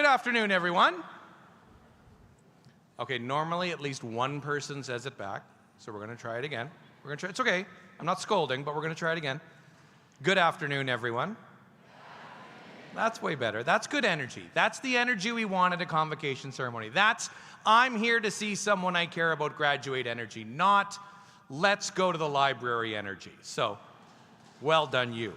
afternoon, everyone. Okay, normally at least one person says it back, so we're going to try it again. It's okay. I'm not scolding, but we're going to try it again. Good afternoon, everyone. That's way better. That's good energy. That's the energy we want at a convocation ceremony. That's, I'm here to see someone I care about graduate energy, not let's go to the library energy. So, well done you.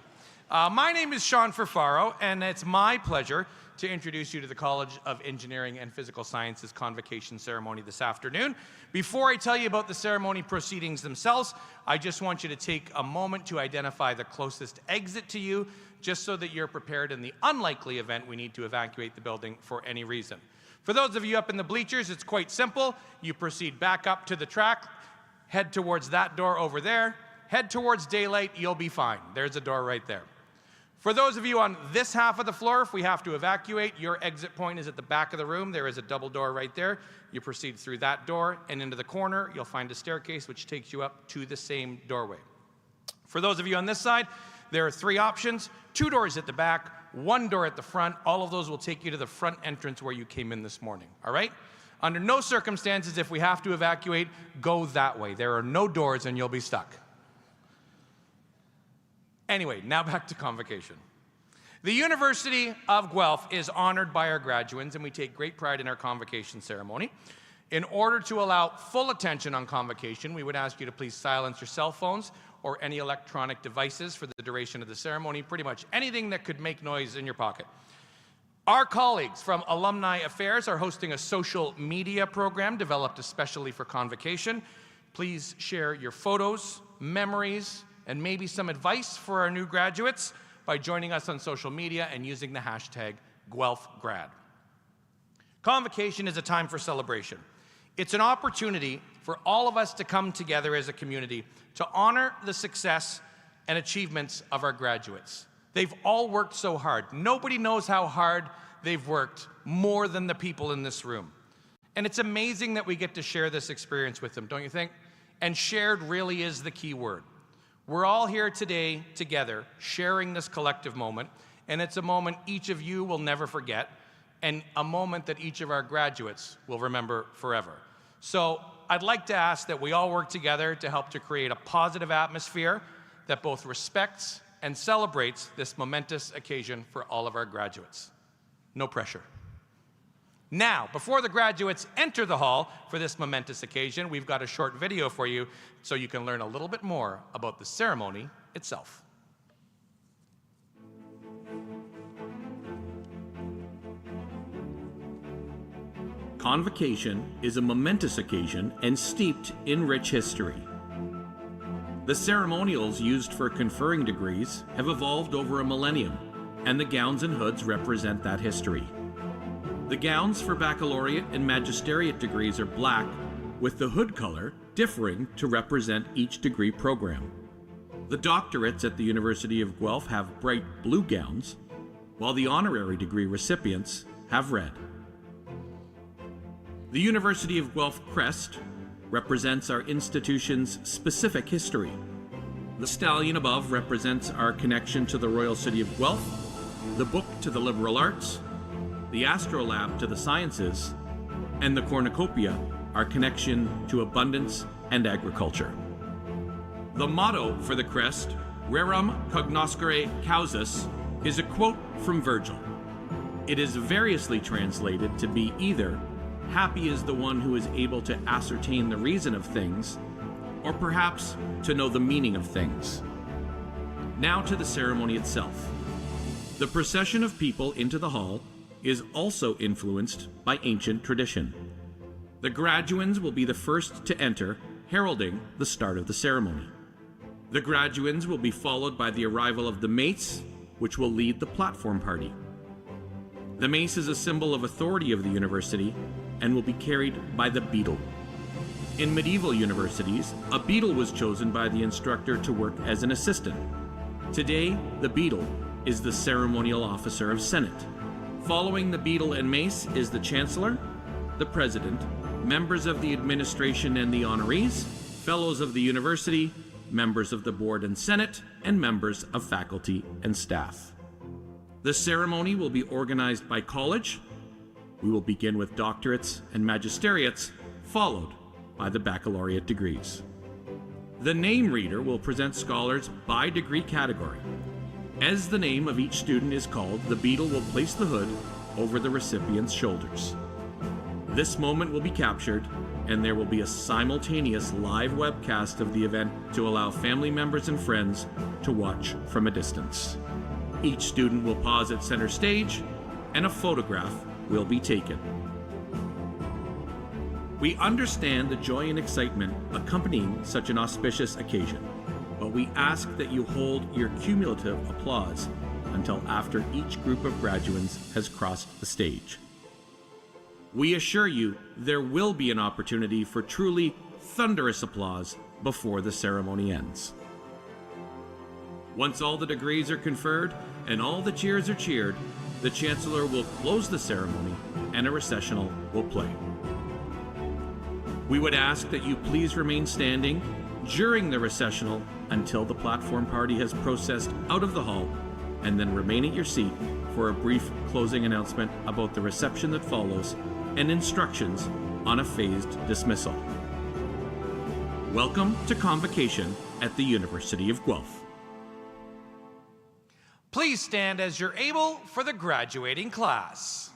My name is Sean Ferfaro, and it's my pleasure to introduce you to the College of Engineering and Physical Sciences Convocation Ceremony this afternoon. Before I tell you about the ceremony proceedings themselves, I just want you to take a moment to identify the closest exit to you, just so that you're prepared in the unlikely event we need to evacuate the building for any reason. For those of you up in the bleachers, it's quite simple. You proceed back up to the track, head towards that door over there, head towards daylight, you'll be fine. There's a door right there. For those of you on this half of the floor, if we have to evacuate, your exit point is at the back of the room. There is a double door right there. You proceed through that door and into the corner. You'll find a staircase which takes you up to the same doorway. For those of you on this side, there are 3 options. 2 doors at the back, 1 door at the front. All of those will take you to the front entrance where you came in this morning, all right? Under no circumstances, if we have to evacuate, go that way. There are no doors and you'll be stuck. Anyway, now back to convocation. The University of Guelph is honored by our graduates, and we take great pride in our convocation ceremony. In order to allow full attention on convocation, we would ask you to please silence your cell phones or any electronic devices for the duration of the ceremony, pretty much anything that could make noise in your pocket. Our colleagues from Alumni Affairs are hosting a social media program developed especially for convocation. Please share your photos, memories, and maybe some advice for our new graduates by joining us on social media and using the hashtag #GuelphGrad. Convocation is a time for celebration. It's an opportunity for all of us to come together as a community to honor the success and achievements of our graduates. They've all worked so hard. Nobody knows how hard they've worked more than the people in this room. And it's amazing that we get to share this experience with them, don't you think? And shared really is the key word. We're all here today together, sharing this collective moment, and it's a moment each of you will never forget, and a moment that each of our graduates will remember forever. So I'd like to ask that we all work together to help to create a positive atmosphere that both respects and celebrates this momentous occasion for all of our graduates. No pressure. Now, before the graduates enter the hall for this momentous occasion, we've got a short video for you so you can learn a little bit more about the ceremony itself. Convocation is a momentous occasion and steeped in rich history. The ceremonials used for conferring degrees have evolved over a millennium, and the gowns and hoods represent that history. The gowns for baccalaureate and magisteriate degrees are black, with the hood color differing to represent each degree program. The doctorates at the University of Guelph have bright blue gowns, while the honorary degree recipients have red. The University of Guelph crest represents our institution's specific history. The stallion above represents our connection to the Royal City of Guelph, the book to the liberal arts, the astrolabe to the sciences, and the cornucopia, our connection to abundance and agriculture. The motto for the crest, Rerum cognoscere causas, is a quote from Virgil. It is variously translated to be either, happy is the one who is able to ascertain the reason of things, or perhaps to know the meaning of things. Now to the ceremony itself. The procession of people into the hall is also influenced by ancient tradition. The graduands will be the first to enter, heralding the start of the ceremony. The graduands will be followed by the arrival of the mace, which will lead the platform party. The mace is a symbol of authority of the university and will be carried by the beadle. In medieval universities, a beadle was chosen by the instructor to work as an assistant. Today, the beadle is the ceremonial officer of Senate. Following the beadle and mace is the Chancellor, the President, members of the administration and the honorees, fellows of the university, members of the board and Senate, and members of faculty and staff. The ceremony will be organized by college, We will begin with doctorates and magisteriates, followed by the baccalaureate degrees. The name reader will present scholars by degree category. As the name of each student is called, the beadle will place the hood over the recipient's shoulders. This moment will be captured, and there will be a simultaneous live webcast of the event to allow family members and friends to watch from a distance. Each student will pause at center stage, and a photograph will be taken. We understand the joy and excitement accompanying such an auspicious occasion, but we ask that you hold your cumulative applause until after each group of graduates has crossed the stage. We assure you there will be an opportunity for truly thunderous applause before the ceremony ends. Once all the degrees are conferred and all the cheers are cheered, the Chancellor will close the ceremony and a recessional will play. We would ask that you please remain standing during the recessional until the platform party has processed out of the hall, and then remain at your seat for a brief closing announcement about the reception that follows and instructions on a phased dismissal. Welcome to Convocation at the University of Guelph. Please stand as you're able for the graduating class.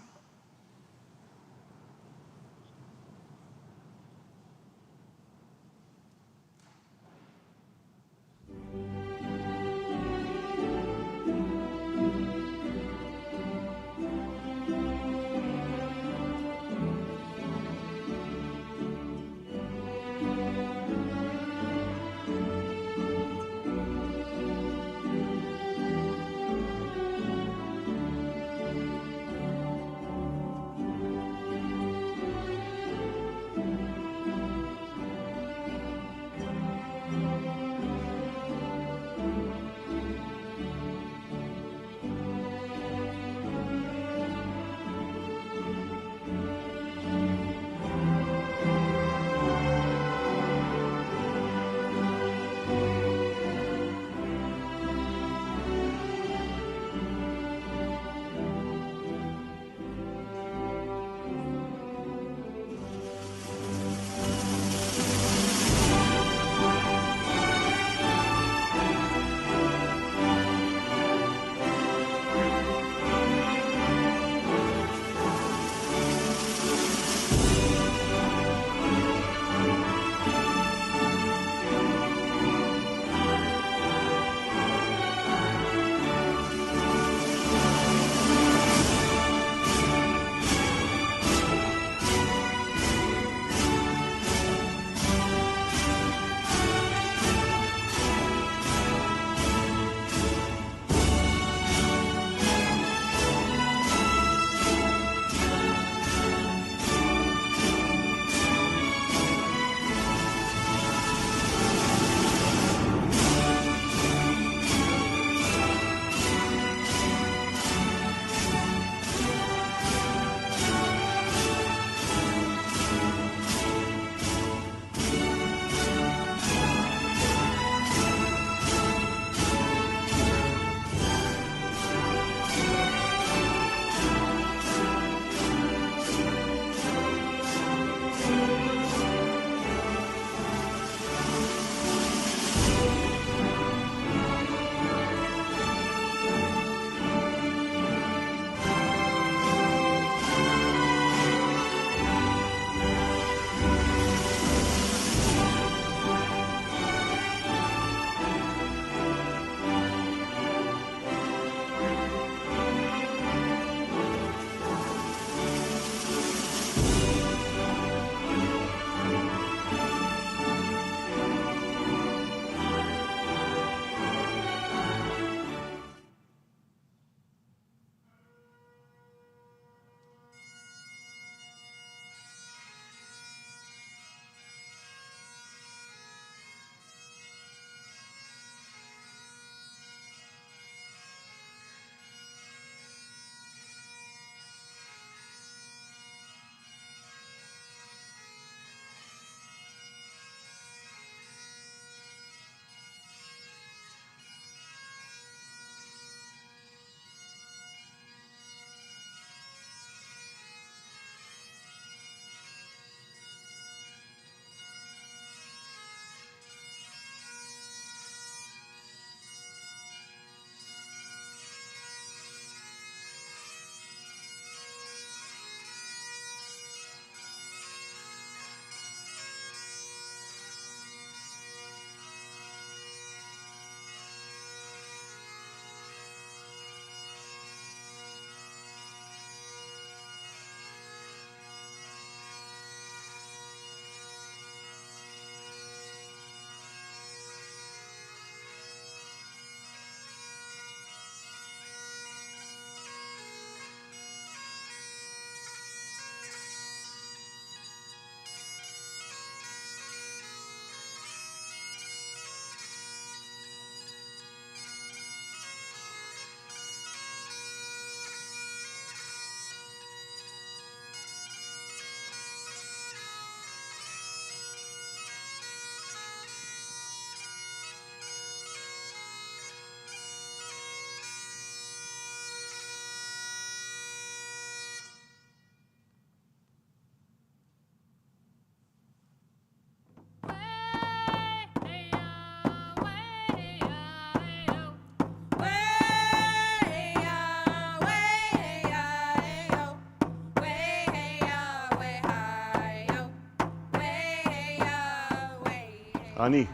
Ani,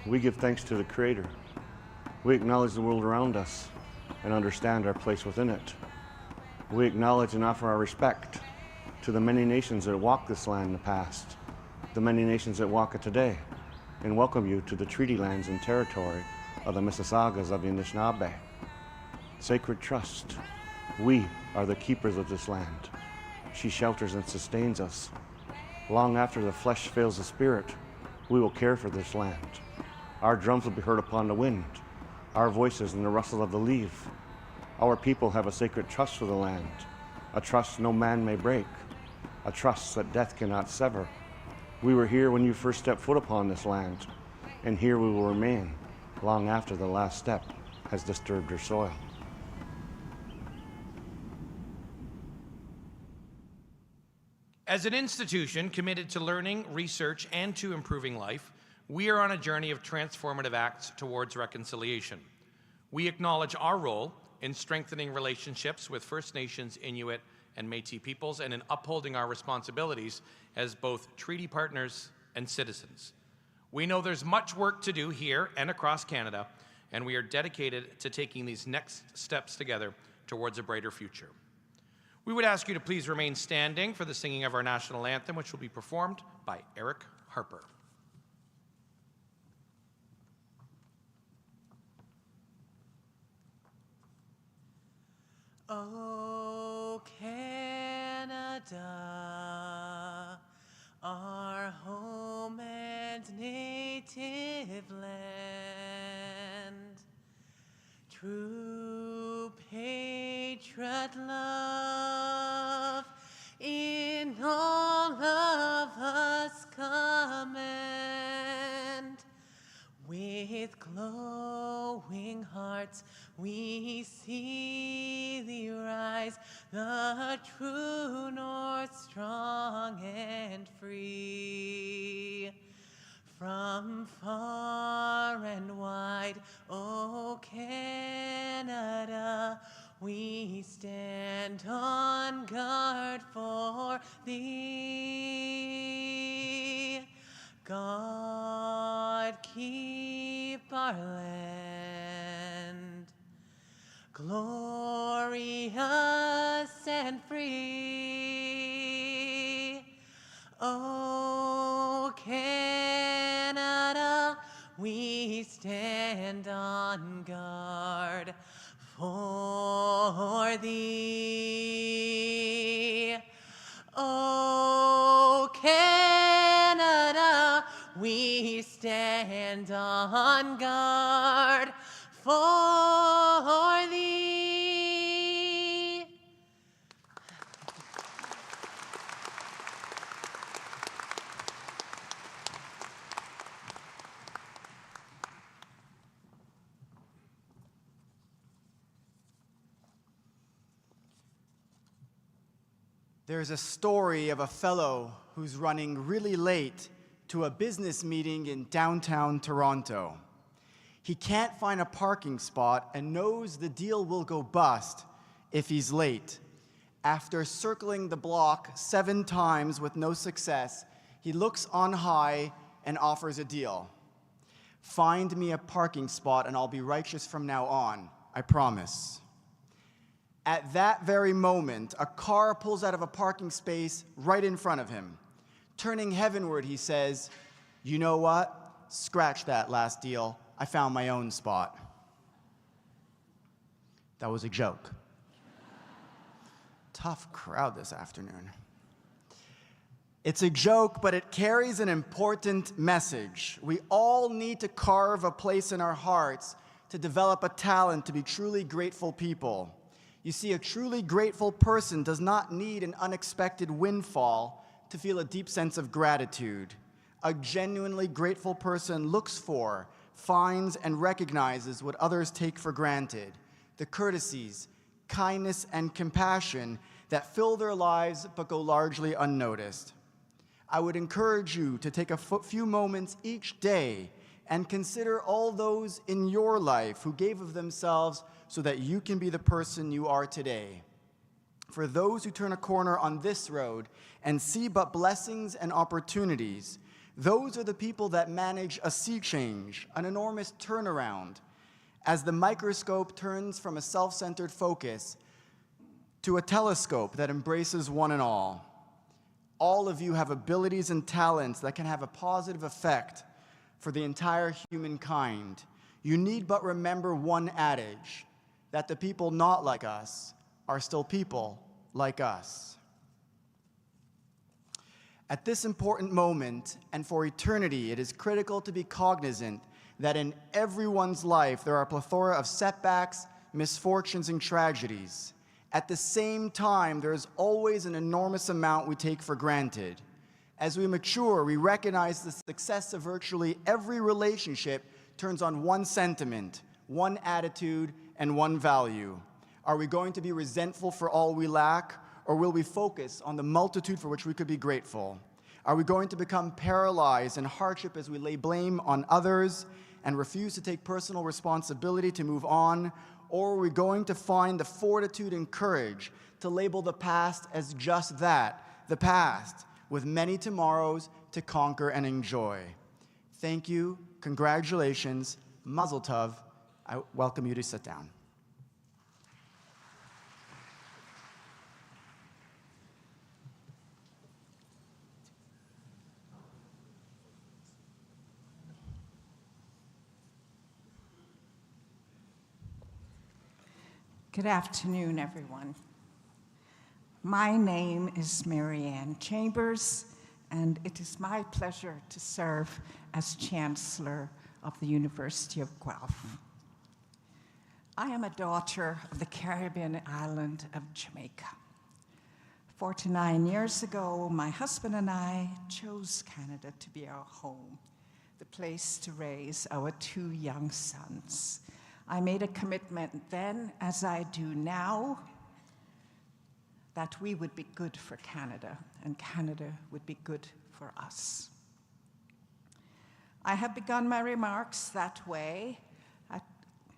we give thanks to the Creator. We acknowledge the world around us and understand our place within it. We acknowledge and offer our respect to the many nations that walked this land in the past, the many nations that walk it today, and welcome you to the treaty lands and territory of the Mississaugas of the Anishinaabe. Sacred trust, we are the keepers of this land. She shelters and sustains us. Long after the flesh fails the spirit, we will care for this land. Our drums will be heard upon the wind, our voices in the rustle of the leaf. Our people have a sacred trust for the land, a trust no man may break, a trust that death cannot sever. We were here when you first stepped foot upon this land, and here we will remain long after the last step has disturbed your soil. As an institution committed to learning, research, and to improving life, we are on a journey of transformative acts towards reconciliation. We acknowledge our role in strengthening relationships with First Nations, Inuit, and Métis peoples, and in upholding our responsibilities as both treaty partners and citizens. We know there's much work to do here and across Canada, and we are dedicated to taking these next steps together towards a brighter future. We would ask you to please remain standing for the singing of our national anthem, which will be performed by Eric Harper. Oh, Canada, our home and native land, true patriot love in all of us command. With glowing hearts we see thee rise, the true north, strong and free. From far and wide, O Canada, we stand on guard for thee. God, keep our land glorious and free. O Canada, we stand on guard for thee. O Canada, we stand on guard for thee. There's a story of a fellow who's running really late to a business meeting in downtown Toronto. He can't find a parking spot and knows the deal will go bust if he's late. After circling the block 7 times with no success, he looks on high and offers a deal. Find me a parking spot and I'll be righteous from now on, I promise. At that very moment, a car pulls out of a parking space right in front of him. Turning heavenward, he says, "You know what? Scratch that last deal. I found my own spot." That was a joke. Tough crowd this afternoon. It's a joke, but it carries an important message. We all need to carve a place in our hearts to develop a talent to be truly grateful people. You see, a truly grateful person does not need an unexpected windfall to feel a deep sense of gratitude. A genuinely grateful person looks for, finds, and recognizes what others take for granted, the courtesies, kindness, and compassion that fill their lives but go largely unnoticed. I would encourage you to take a few moments each day and consider all those in your life who gave of themselves so that you can be the person you are today. For those who turn a corner on this road and see but blessings and opportunities, Those are the people that manage a sea change, an enormous turnaround, as the microscope turns from a self-centered focus to a telescope that embraces one and all. All of you have abilities and talents that can have a positive effect for the entire humankind. You need but remember one adage, that the people not like us are still people like us. At this important moment, and for eternity, it is critical to be cognizant that in everyone's life there are a plethora of setbacks, misfortunes, and tragedies. At the same time, there is always an enormous amount we take for granted. As we mature, we recognize the success of virtually every relationship turns on one sentiment, one attitude, and one value. Are we going to be resentful for all we lack, or will we focus on the multitude for which we could be grateful? Are we going to become paralyzed in hardship as we lay blame on others and refuse to take personal responsibility to move on? Or are we going to find the fortitude and courage to label the past as just that, the past, with many tomorrows to conquer and enjoy? Thank you, congratulations, mazel tov. I welcome you to sit down. Good afternoon, everyone. My name is Marianne Chambers, and it is my pleasure to serve as Chancellor of the University of Guelph. I am a daughter of the Caribbean island of Jamaica. 49 years ago, my husband and I chose Canada to be our home, the place to raise our 2 young sons. I made a commitment then, as I do now, that we would be good for Canada, and Canada would be good for us. I have begun my remarks that way at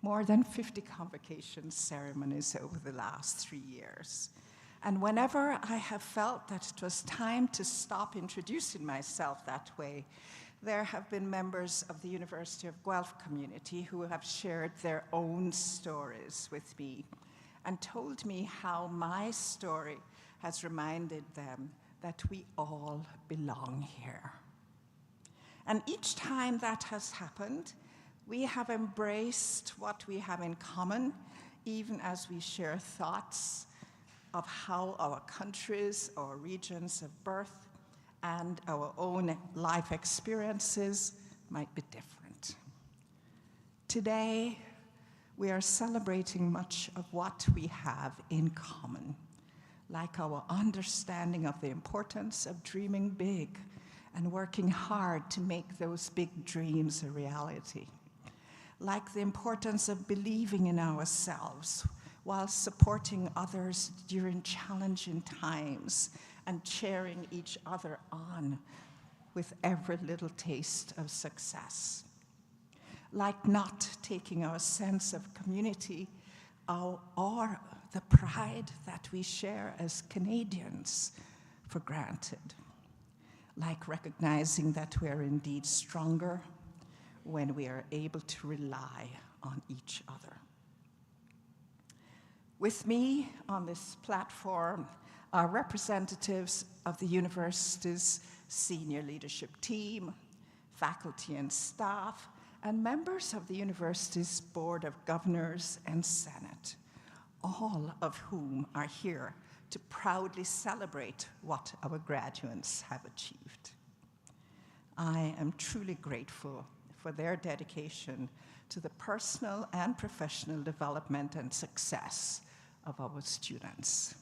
more than 50 convocation ceremonies over the last 3 years. And whenever I have felt that it was time to stop introducing myself that way, there have been members of the University of Guelph community who have shared their own stories with me and told me how my story has reminded them that we all belong here. And each time that has happened, we have embraced what we have in common, even as we share thoughts of how our countries or regions of birth and our own life experiences might be different. Today, we are celebrating much of what we have in common, like our understanding of the importance of dreaming big and working hard to make those big dreams a reality, like the importance of believing in ourselves while supporting others during challenging times and cheering each other on with every little taste of success. Like not taking our sense of community or the pride that we share as Canadians for granted. Like recognizing that we are indeed stronger when we are able to rely on each other. With me on this platform are representatives of the university's senior leadership team, faculty and staff, and members of the university's Board of Governors and Senate, all of whom are here to proudly celebrate what our graduates have achieved. I am truly grateful for their dedication to the personal and professional development and success of our students.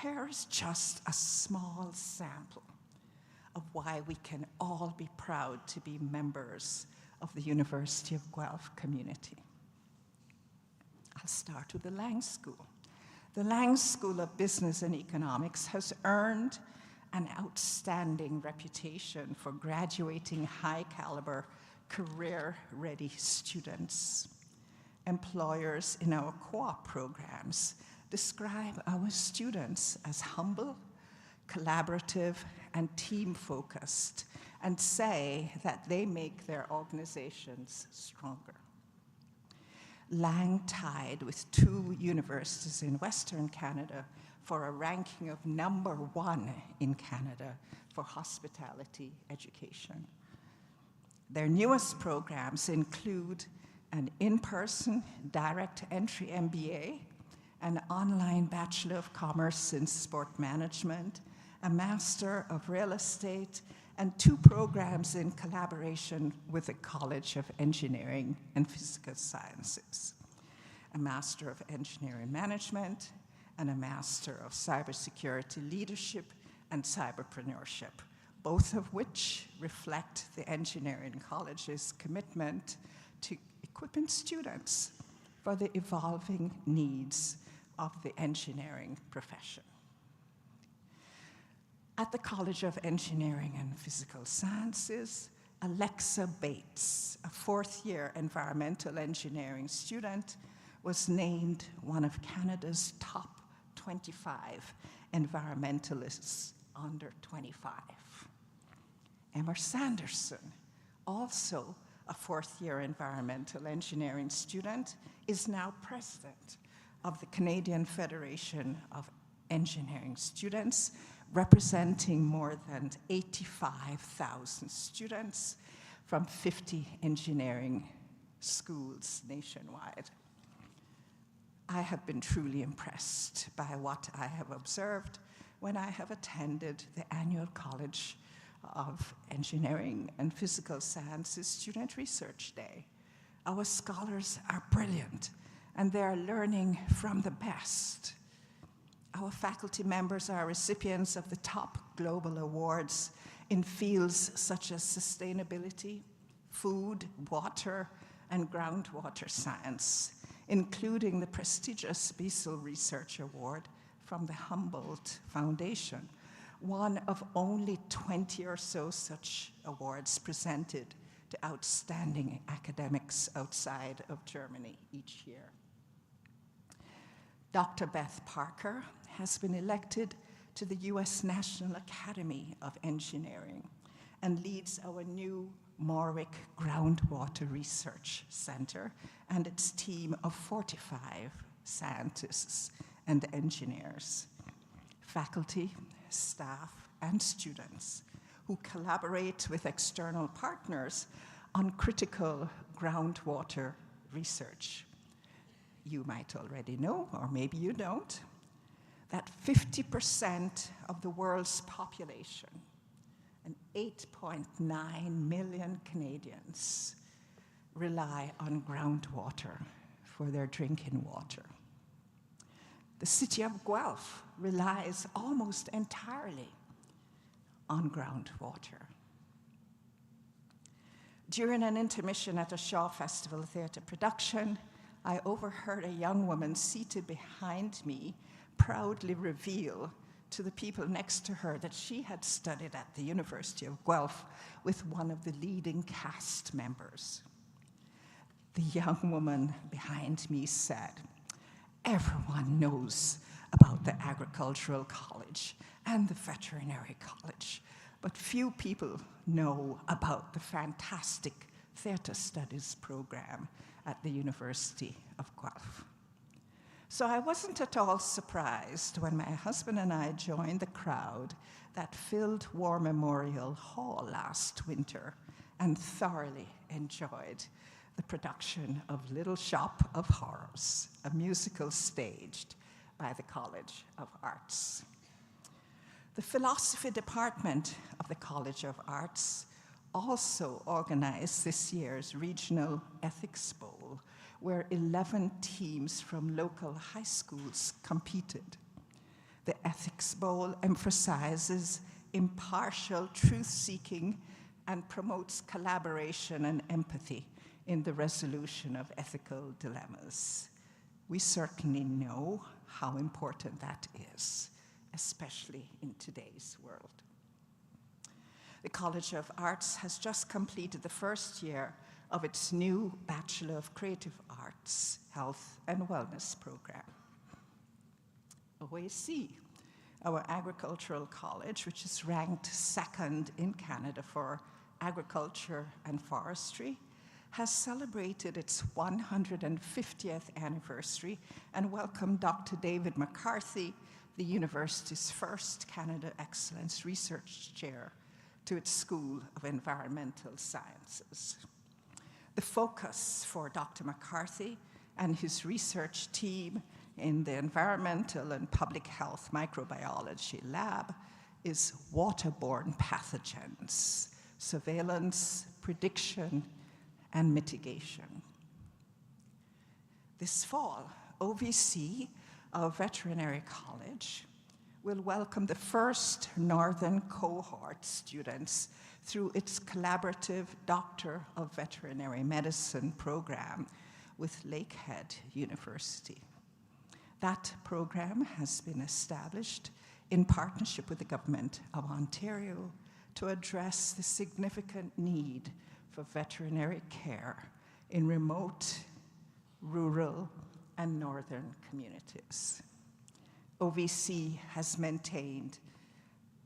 Here is just a small sample of why we can all be proud to be members of the University of Guelph community. I'll start with the Lang School. The Lang School of Business and Economics has earned an outstanding reputation for graduating high-caliber, career-ready students. Employers in our co-op programs describe our students as humble, collaborative, and team-focused, and say that they make their organizations stronger. Lang tied with 2 universities in Western Canada for a ranking of #1 in Canada for hospitality education. Their newest programs include an in-person direct entry MBA, an online Bachelor of Commerce in Sport Management, a Master of Real Estate, and 2 programs in collaboration with the College of Engineering and Physical Sciences, a Master of Engineering Management and a Master of Cybersecurity Leadership and Cyberpreneurship, both of which reflect the Engineering College's commitment to equipping students for the evolving needs of the engineering profession. At the College of Engineering and Physical Sciences, Alexa Bates, a 4th-year environmental engineering student, was named one of Canada's top 25 environmentalists under 25. Emma Sanderson, also a 4th-year environmental engineering student, is now president of the Canadian Federation of Engineering Students, representing more than 85,000 students from 50 engineering schools nationwide. I have been truly impressed by what I have observed when I have attended the annual College of Engineering and Physical Sciences Student Research Day. Our scholars are brilliant, and they are learning from the best. Our faculty members are recipients of the top global awards in fields such as sustainability, food, water, and groundwater science, including the prestigious Biesel Research Award from the Humboldt Foundation, one of only 20 or so such awards presented to outstanding academics outside of Germany each year. Dr. Beth Parker has been elected to the U.S. National Academy of Engineering and leads our new Morwick Groundwater Research Center and its team of 45 scientists and engineers, faculty, staff, and students who collaborate with external partners on critical groundwater research. You might already know, or maybe you don't, that 50% of the world's population, and 8.9 million Canadians, rely on groundwater for their drinking water. The city of Guelph relies almost entirely on groundwater. During an intermission at a Shaw Festival Theatre production, I overheard a young woman seated behind me proudly reveal to the people next to her that she had studied at the University of Guelph with one of the leading cast members. The young woman behind me said, "Everyone knows about the Agricultural College and the Veterinary College, but few people know about the fantastic Theatre Studies program at the University of Guelph." So I wasn't at all surprised when my husband and I joined the crowd that filled War Memorial Hall last winter and thoroughly enjoyed the production of Little Shop of Horrors, a musical staged by the College of Arts. The philosophy department of the College of Arts also organized this year's Regional Ethics Bowl, where 11 teams from local high schools competed. The Ethics Bowl emphasizes impartial truth-seeking and promotes collaboration and empathy in the resolution of ethical dilemmas. We certainly know how important that is, especially in today's world. The College of Arts has just completed the first year of its new Bachelor of Creative Arts, Health and Wellness program. OAC, our agricultural college, which is ranked second in Canada for agriculture and forestry, has celebrated its 150th anniversary and welcomed Dr. David McCarthy, the university's first Canada Excellence Research Chair, to its School of Environmental Sciences. The focus for Dr. McCarthy and his research team in the Environmental and Public Health Microbiology Lab is waterborne pathogens, surveillance, prediction, and mitigation. This fall, OVC, our veterinary college, will welcome the first Northern cohort students through its collaborative Doctor of Veterinary Medicine program with Lakehead University. That program has been established in partnership with the Government of Ontario to address the significant need for veterinary care in remote, rural, and northern communities. OVC has maintained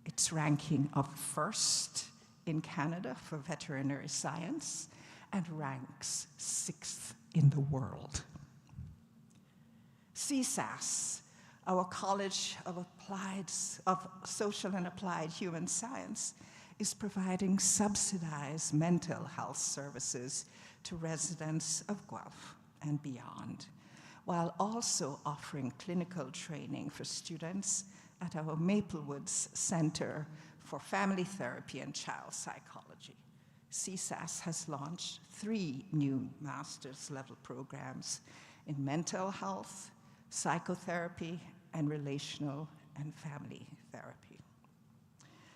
its ranking of first in Canada for veterinary science and ranks 6th in the world. CSAS, our College of Social and Applied Human Science, is providing subsidized mental health services to residents of Guelph and beyond, while also offering clinical training for students at our Maplewoods Center for Family Therapy and Child Psychology. CSAS has launched 3 new master's level programs in mental health, psychotherapy, and relational and family therapy.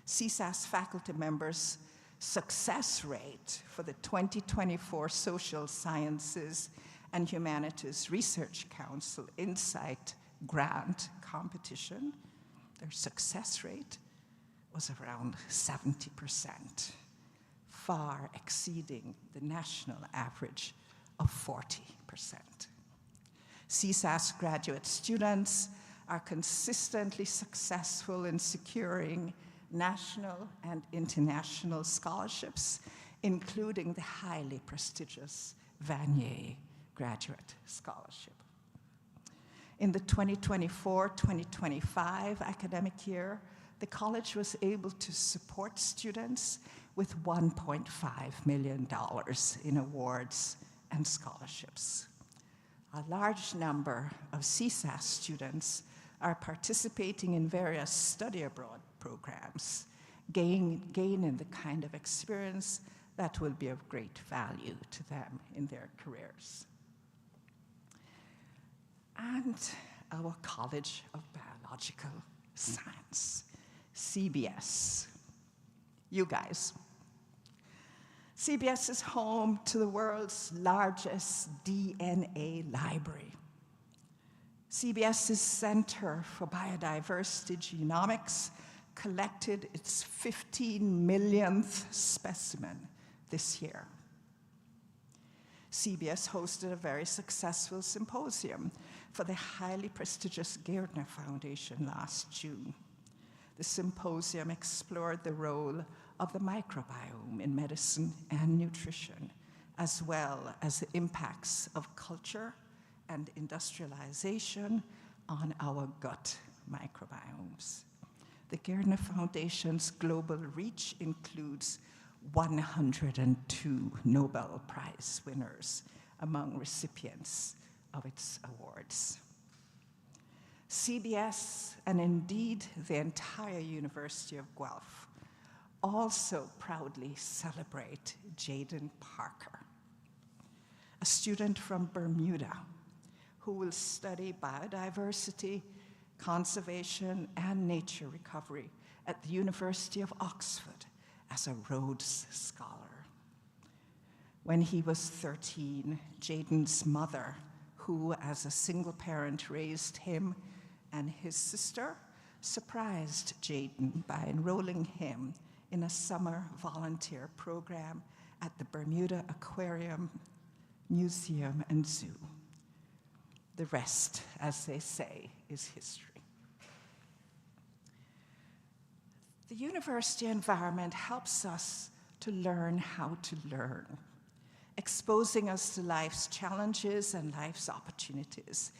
CSAS faculty members' success rate for the 2024 Social Sciences and Humanities Research Council Insight Grant competition, their success rate was around 70%, far exceeding the national average of 40%. CSAS graduate students are consistently successful in securing national and international scholarships, including the highly prestigious Vanier Graduate Scholarship. In the 2024-2025 academic year, the college was able to support students with $1.5 million in awards and scholarships. A large number of CSAS students are participating in various study abroad programs, gaining the kind of experience that will be of great value to them in their careers. And our College of Biological Science, CBS. You guys. CBS is home to the world's largest DNA library. CBS's Center for Biodiversity Genomics collected its 15 millionth specimen this year. CBS hosted a very successful symposium for the highly prestigious Gairdner Foundation last June. The symposium explored the role of the microbiome in medicine and nutrition, as well as the impacts of culture and industrialization on our gut microbiomes. The Gairdner Foundation's global reach includes 102 Nobel Prize winners among recipients of its awards. CBS, and indeed the entire University of Guelph, also proudly celebrate Jaden Parker, a student from Bermuda who will study biodiversity, conservation, and nature recovery at the University of Oxford as a Rhodes Scholar. When he was 13, Jaden's mother, who as a single parent raised him and his sister, surprised Jaden by enrolling him in a summer volunteer program at the Bermuda Aquarium, Museum, and Zoo. The rest, as they say, is history. The university environment helps us to learn how to learn, exposing us to life's challenges and life's opportunities.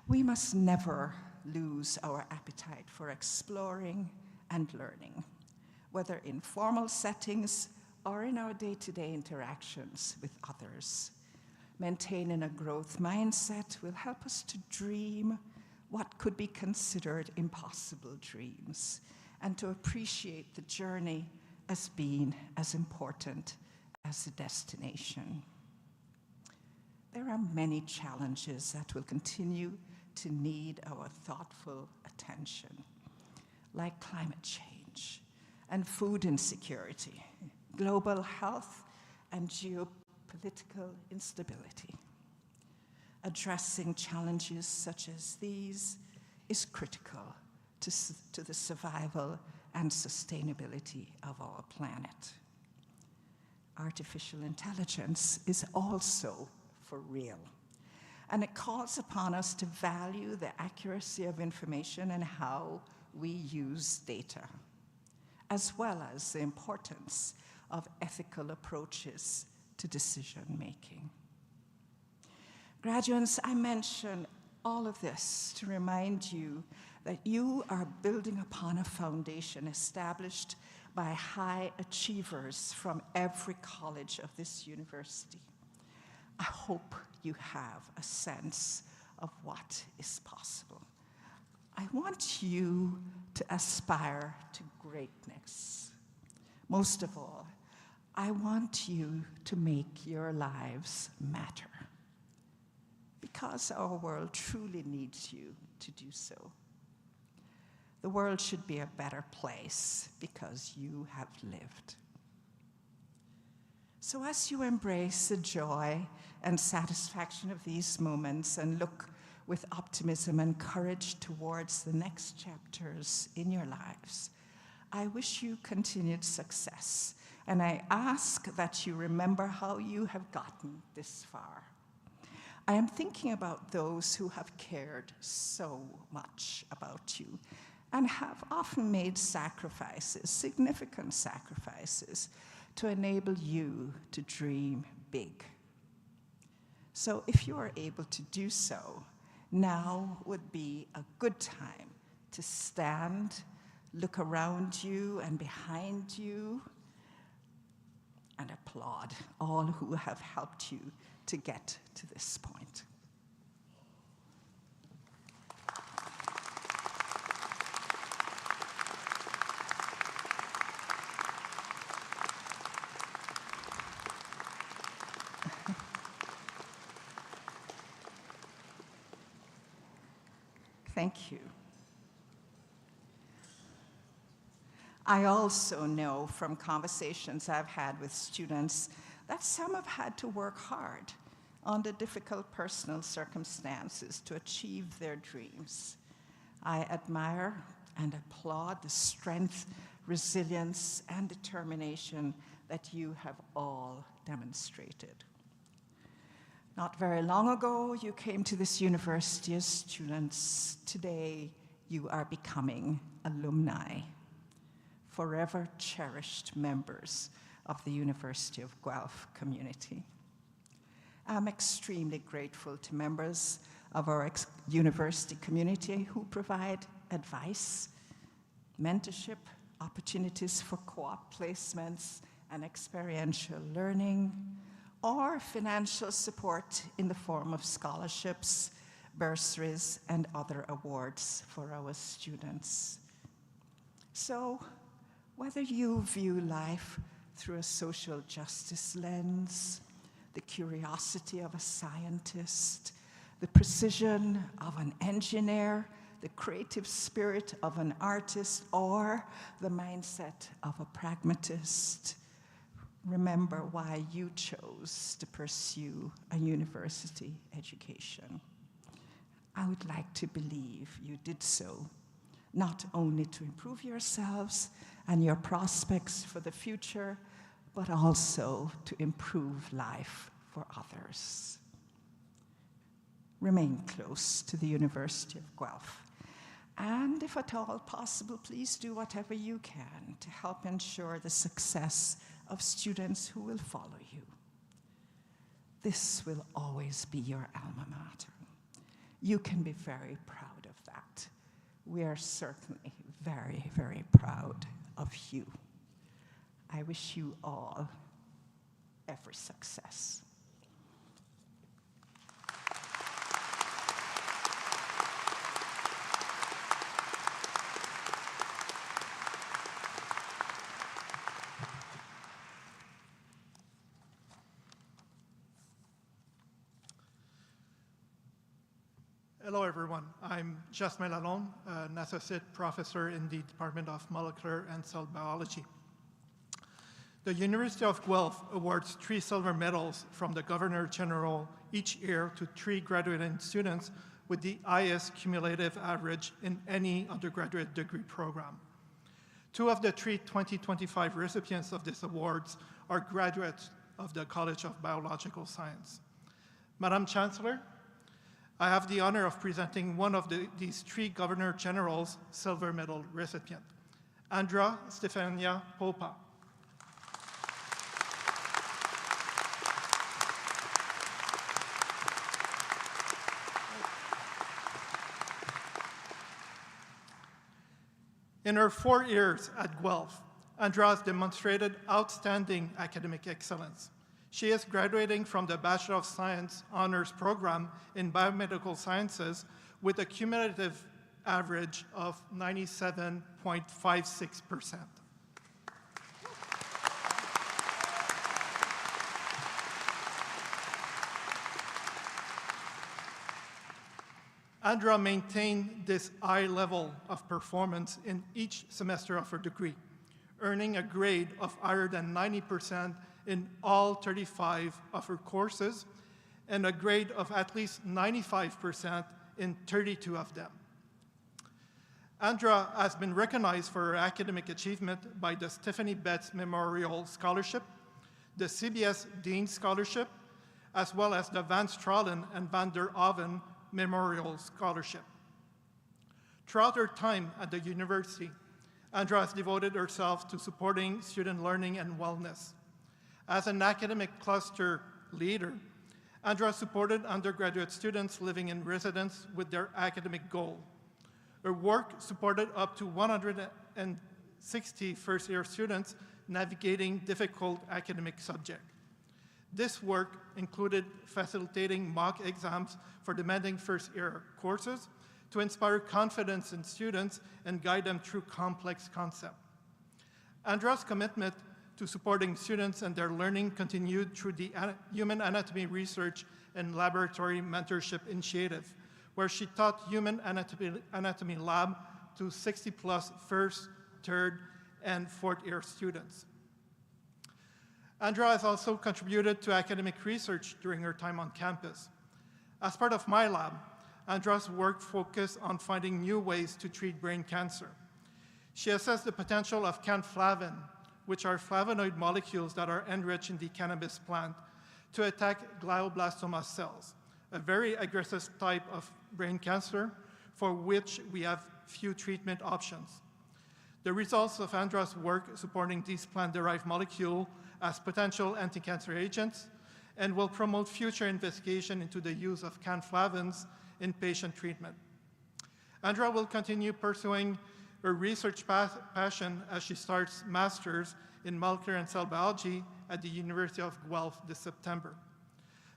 We must never lose our appetite for exploring and learning, whether in formal settings or in our day-to-day interactions with others. Maintaining a growth mindset will help us to dream what could be considered impossible dreams, and to appreciate the journey as being as important as the destination. There are many challenges that will continue to need our thoughtful attention, like climate change and food insecurity, global health, and geopolitical instability. Addressing challenges such as these is critical to the survival and sustainability of our planet. Artificial intelligence is also for real, and it calls upon us to value the accuracy of information and how we use data, as well as the importance of ethical approaches to decision-making. Graduates, I mention all of this to remind you that you are building upon a foundation established by high achievers from every college of this university. I hope you have a sense of what is possible. I want you to aspire to greatness. Most of all, I want you to make your lives matter, because our world truly needs you to do so. The world should be a better place because you have lived. So as you embrace the joy and satisfaction of these moments and look with optimism and courage towards the next chapters in your lives, I wish you continued success, and I ask that you remember how you have gotten this far. I am thinking about those who have cared so much about you and have often made sacrifices, significant sacrifices, to enable you to dream big. So if you are able to do so, now would be a good time to stand, look around you and behind you, and applaud all who have helped you to get to this point. Thank you. I also know from conversations I've had with students that some have had to work hard under difficult personal circumstances to achieve their dreams. I admire and applaud the strength, resilience, and determination that you have all demonstrated. Not very long ago, you came to this university as students. Today, you are becoming alumni, forever cherished members of the University of Guelph community. I'm extremely grateful to members of our university community who provide advice, mentorship, opportunities for co-op placements and experiential learning, or financial support in the form of scholarships, bursaries, and other awards for our students. So, whether you view life through a social justice lens, the curiosity of a scientist, the precision of an engineer, the creative spirit of an artist, or the mindset of a pragmatist, remember why you chose to pursue a university education. I would like to believe you did so, not only to improve yourselves and your prospects for the future, but also to improve life for others. Remain close to the University of Guelph And if at all possible, please do whatever you can to help ensure the success of students who will follow you. This will always be your alma mater. You can be very proud of that. We are certainly very, very proud of you. I wish you all every success. Hello, everyone. I'm Jasmin Lalonde, an associate professor in the Department of Molecular and Cell Biology. The University of Guelph awards 3 silver medals from the Governor General each year to 3 graduating students with the highest cumulative average in any undergraduate degree program. 2 of the 3 2025 recipients of these awards are graduates of the College of Biological Science. Madam Chancellor, I have the honor of presenting one of these 3 Governor General's silver medal recipient, Andra Stefania Popa. In her 4 years at Guelph, Andra has demonstrated outstanding academic excellence. She is graduating from the Bachelor of Science Honors Program in Biomedical Sciences with a cumulative average of 97.56%. Andra maintained this high level of performance in each semester of her degree, earning a grade of higher than 90% in all 35 of her courses, and a grade of at least 95% in 32 of them. Andra has been recognized for her academic achievement by the Stephanie Betts Memorial Scholarship, the CBS Dean Scholarship, as well as the Van Stralen and Van der Hoven Memorial Scholarship. Throughout her time at the university, Andra has devoted herself to supporting student learning and wellness. As an academic cluster leader, Andra supported undergraduate students living in residence with their academic goal. Her work supported up to 160 first-year students navigating difficult academic subjects. This work included facilitating mock exams for demanding first-year courses to inspire confidence in students and guide them through complex concepts. Andra's commitment to supporting students and their learning continued through the Human Anatomy Research and Laboratory Mentorship Initiative, where she taught Human Anatomy Lab to 60+ first, third, and fourth-year students. Andra has also contributed to academic research during her time on campus. As part of my lab, Andra's work focused on finding new ways to treat brain cancer. She assessed the potential of canflavin, which are flavonoid molecules that are enriched in the cannabis plant, to attack glioblastoma cells, a very aggressive type of brain cancer for which we have few treatment options. The results of Andra's work supporting these plant-derived molecules as potential anti-cancer agents and will promote future investigation into the use of canflavins in patient treatment. Andra will continue pursuing her research passion as she starts master's in molecular and cell biology at the University of Guelph this September.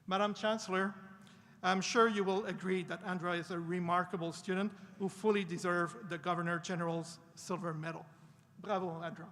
Madam Chancellor, I'm sure you will agree that Andra is a remarkable student who fully deserves the Governor General's Silver Medal. Bravo, Andra.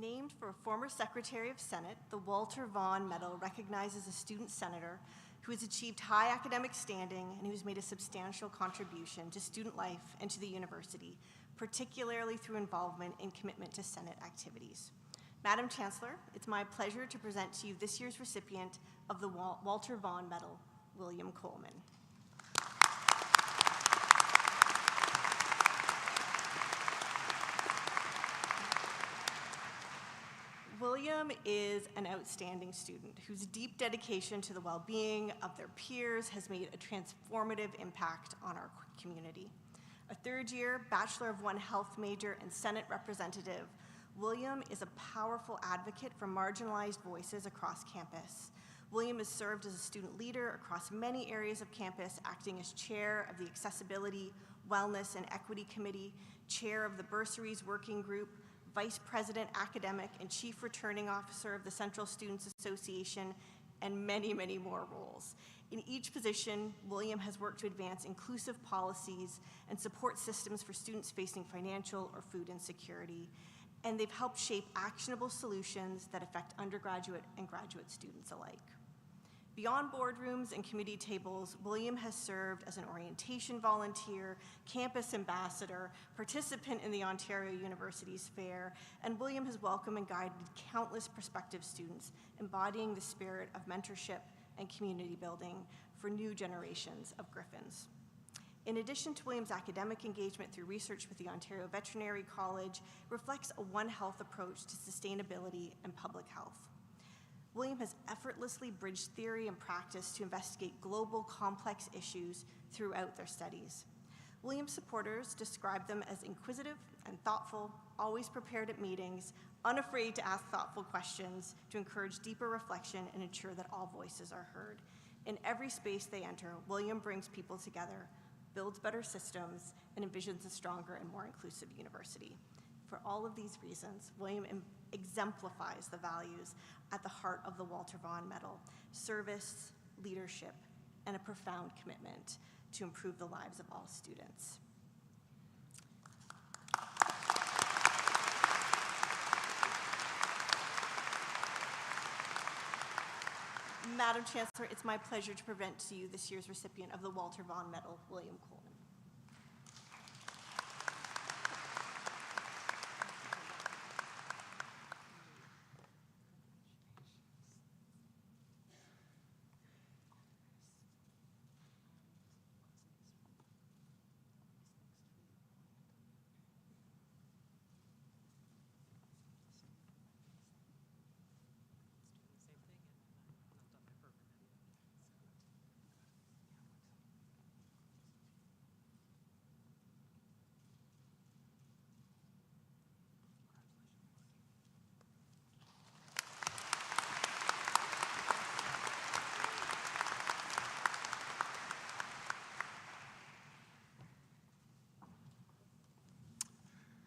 Named for a former Secretary of Senate, the Walter Vaughan Medal recognizes a student senator who has achieved high academic standing and who has made a substantial contribution to student life and to the university, particularly through involvement and commitment to Senate activities. Madam Chancellor, it's my pleasure to present to you this year's recipient of the Walter Vaughan Medal, William Coleman. William is an outstanding student whose deep dedication to the well-being of their peers has made a transformative impact on our community. A third-year Bachelor of One Health major and Senate representative, William is a powerful advocate for marginalized voices across campus. William has served as a student leader across many areas of campus, acting as chair of the Accessibility, Wellness, and Equity Committee, chair of the Bursaries Working Group, Vice President Academic, and Chief Returning Officer of the Central Students Association, and many, many more roles. In each position, William has worked to advance inclusive policies and support systems for students facing financial or food insecurity, and they've helped shape actionable solutions that affect undergraduate and graduate students alike. Beyond boardrooms and committee tables, William has served as an orientation volunteer, campus ambassador, participant in the Ontario Universities Fair, and William has welcomed and guided countless prospective students, embodying the spirit of mentorship and community building for new generations of Griffins. In addition to William's academic engagement through research with the Ontario Veterinary College, reflects a One Health approach to sustainability and public health. William has effortlessly bridged theory and practice to investigate global complex issues throughout their studies. William's supporters describe them as inquisitive and thoughtful, always prepared at meetings, unafraid to ask thoughtful questions to encourage deeper reflection and ensure that all voices are heard. In every space they enter, William brings people together, builds better systems, and envisions a stronger and more inclusive university. For all of these reasons, William exemplifies the values at the heart of the Walter Vaughan Medal: service, leadership, and a profound commitment to improve the lives of all students. Madam Chancellor, it's my pleasure to present to you this year's recipient of the Walter Vaughan Medal, William Coleman.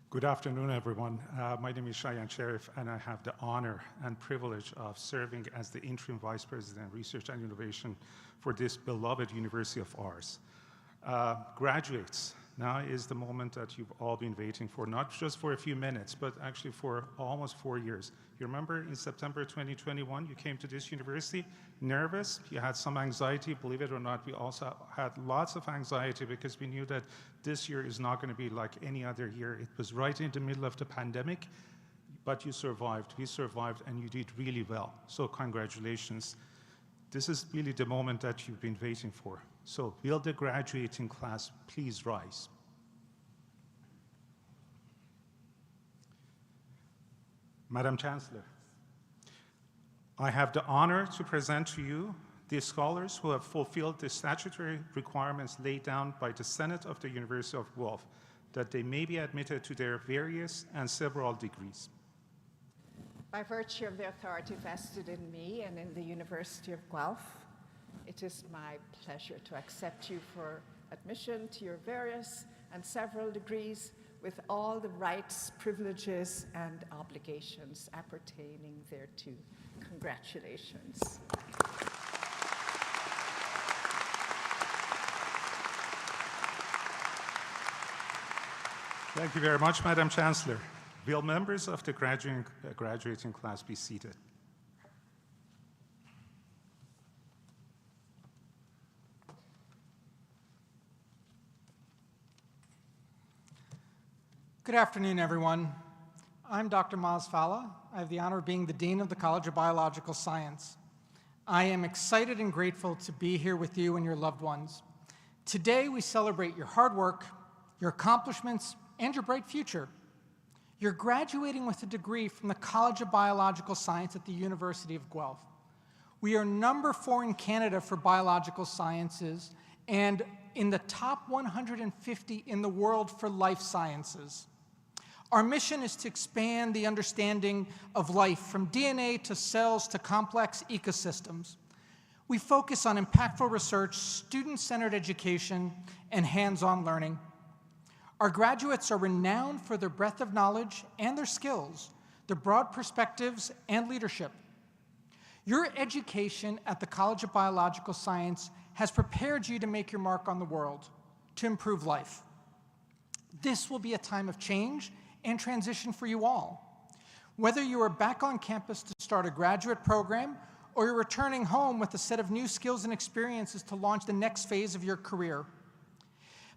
Good afternoon, everyone. My name is Cheyenne Sheriff, and I have the honor and privilege of serving as the Interim Vice President, Research and Innovation for this beloved university of ours. Graduates, now is the moment that you've all been waiting for, not just for a few minutes, but actually for almost 4 years. You remember in September 2021, you came to this university nervous, you had some anxiety. Believe it or not, we also had lots of anxiety because we knew that this year is not going to be like any other year. It was right in the middle of the pandemic, but you survived, we survived, and you did really well. So congratulations. This is really the moment that you've been waiting for. So will the graduating class please rise? Madam Chancellor, I have the honor to present to you the scholars who have fulfilled the statutory requirements laid down by the Senate of the University of Guelph, that they may be admitted to their various and several degrees. By virtue of the authority vested in me and in the University of Guelph, it is my pleasure to accept you for admission to your various and several degrees with all the rights, privileges, and obligations appertaining thereto. Congratulations. Thank you very much, Madam Chancellor. Will members of the graduating class be seated? Good afternoon, everyone. I'm Dr. Maz Falla. I have the honor of being the Dean of the College of Biological Science. I am excited and grateful to be here with you and your loved ones. Today, we celebrate your hard work, your accomplishments, and your bright future. You're graduating with a degree from the College of Biological Science at the University of Guelph. We are number 4 in Canada for biological sciences and in the top 150 in the world for life sciences. Our mission is to expand the understanding of life from DNA to cells to complex ecosystems. We focus on impactful research, student-centered education, and hands-on learning. Our graduates are renowned for their breadth of knowledge and their skills, their broad perspectives, and leadership. Your education at the College of Biological Science has prepared you to make your mark on the world, to improve life. This will be a time of change and transition for you all. Whether you are back on campus to start a graduate program or you're returning home with a set of new skills and experiences to launch the next phase of your career,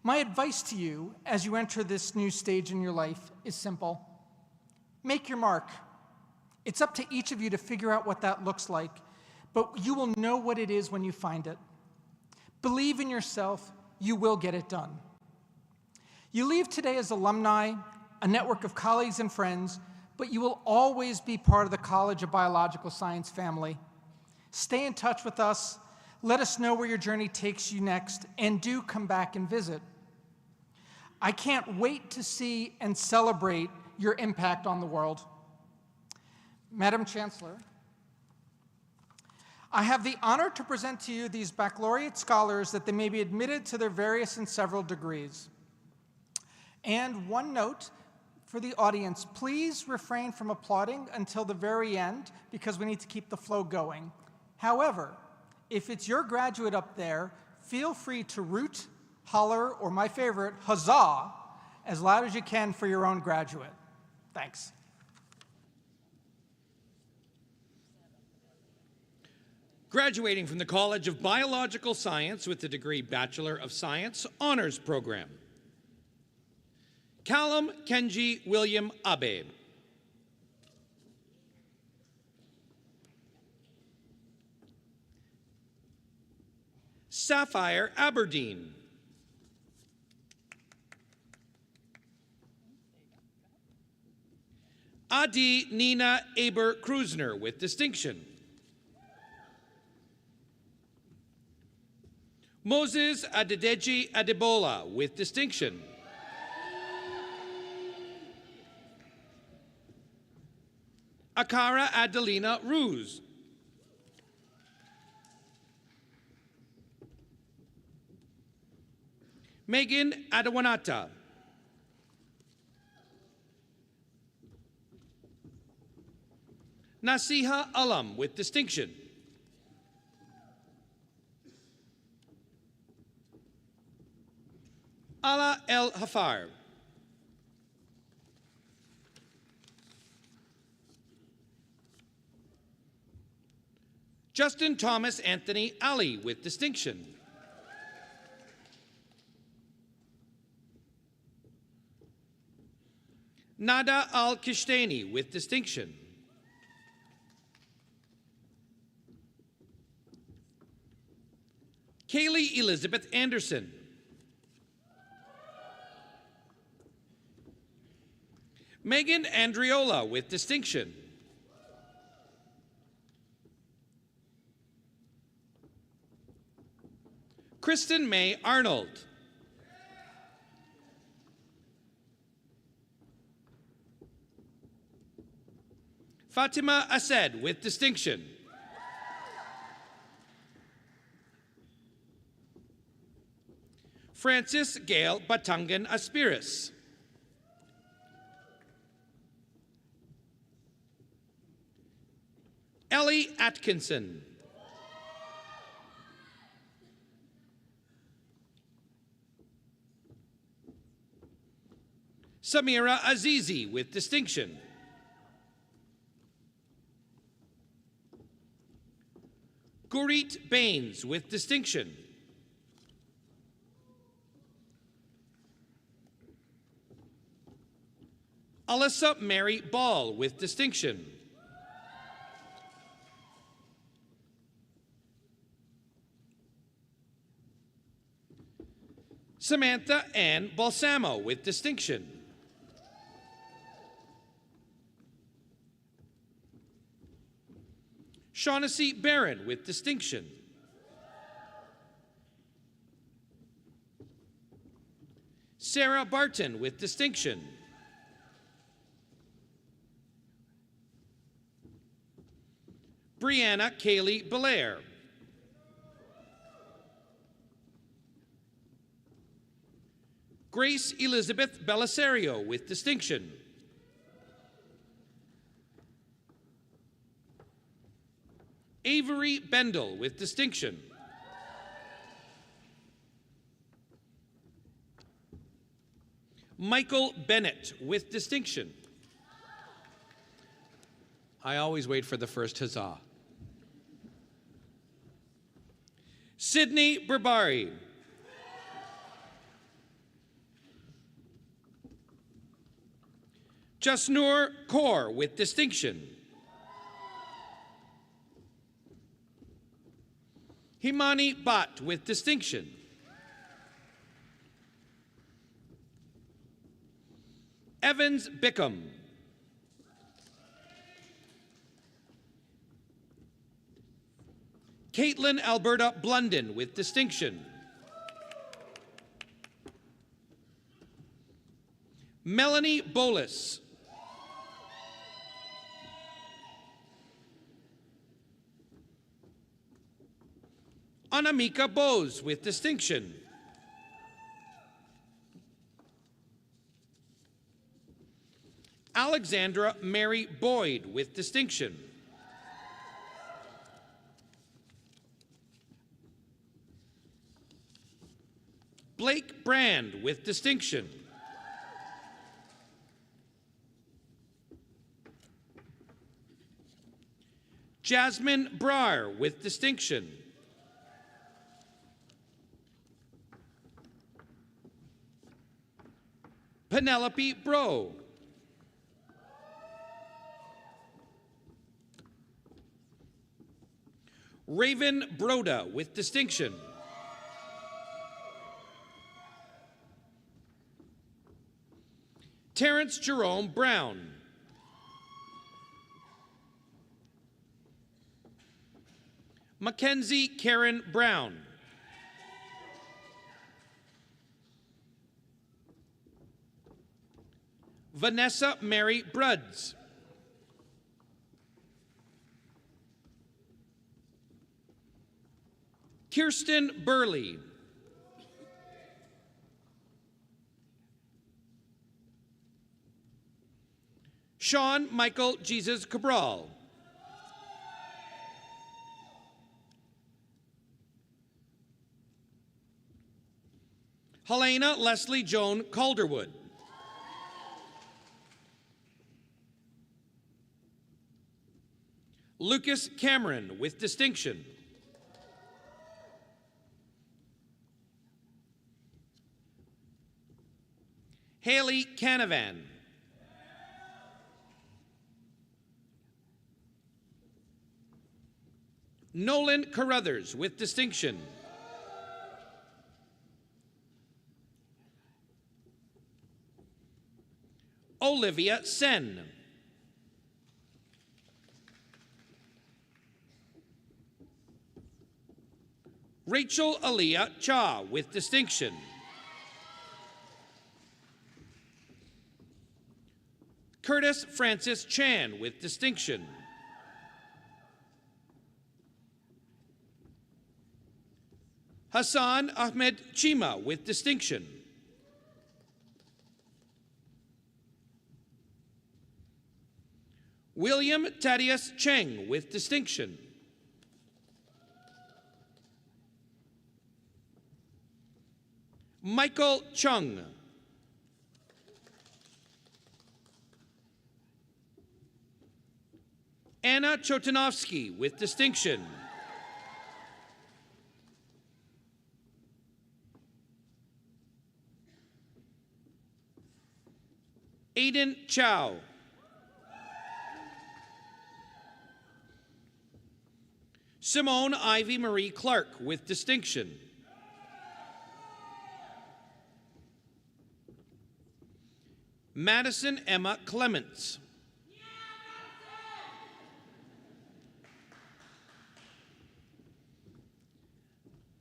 my advice to you as you enter this new stage in your life is simple. Make your mark. It's up to each of you to figure out what that looks like, but you will know what it is when you find it. Believe in yourself. You will get it done. You leave today as alumni, a network of colleagues and friends, but you will always be part of the College of Biological Science family. Stay in touch with us. Let us know where your journey takes you next, and do come back and visit. I can't wait to see and celebrate your impact on the world. Madam Chancellor, I have the honor to present to you these baccalaureate scholars that they may be admitted to their various and several degrees. And one note for the audience, please refrain from applauding until the very end because we need to keep the flow going. However, if it's your graduate up there, feel free to root, holler, or my favorite, huzzah, as loud as you can for your own graduate. Thanks. Graduating from the College of Biological Science with the degree Bachelor of Science Honors Program, Callum Kenji William Abe. Sapphire Aberdeen. Adi Nina Aber-Krusner with distinction. Moses Adedeji Adebola with distinction. Akara Adelina Ruse. Megan Adawanata. Nasiha Alam with distinction. Ala El Hafar. Justin Thomas Anthony Ali with distinction. Nada Al-Kishtani with distinction. Kaylee Elizabeth Anderson. Megan Andriola with distinction. Kristen May Arnold. Fatima Ased with distinction. Francis Gail Batungan Aspiris. Ellie Atkinson. Samira Azizi with distinction. Gurit Baines with distinction. Alyssa Mary Ball with distinction. Samantha Ann Balsamo with distinction. Shaughnessy Barron with distinction. Sarah Barton with distinction. Brianna Kaylee Belair. Grace Elizabeth Belisario with distinction. Avery Bendel with distinction. Michael Bennett with distinction. I always wait for the first huzzah. Sydney Berbari. Jasnoor Kaur with distinction. Himani Bhatt with distinction. Evans Bickham. Caitlin Alberta Blunden with distinction. Melanie Bolus. Anamika Bose with distinction. Alexandra Mary Boyd with distinction. Blake Brand with distinction. Jasmine Brar with distinction. Penelope Bro. Raven Broda with distinction. Terrence Jerome Brown. Mackenzie Karen Brown. Vanessa Mary Bruds. Kirsten Burley. Sean Michael Jesus Cabral. Helena Leslie Joan Calderwood. Lucas Cameron with distinction. Haley Canavan. Nolan Carruthers with distinction. Olivia Sen. Rachel Aliyah Cha with distinction. Curtis Francis Chan with distinction. Hassan Ahmed Chima with distinction. William Thaddeus Cheng with distinction. Michael Chung. Anna Chotanovsky with distinction. Aiden Chow. Simone Ivy Marie Clark with distinction. Madison Emma Clements.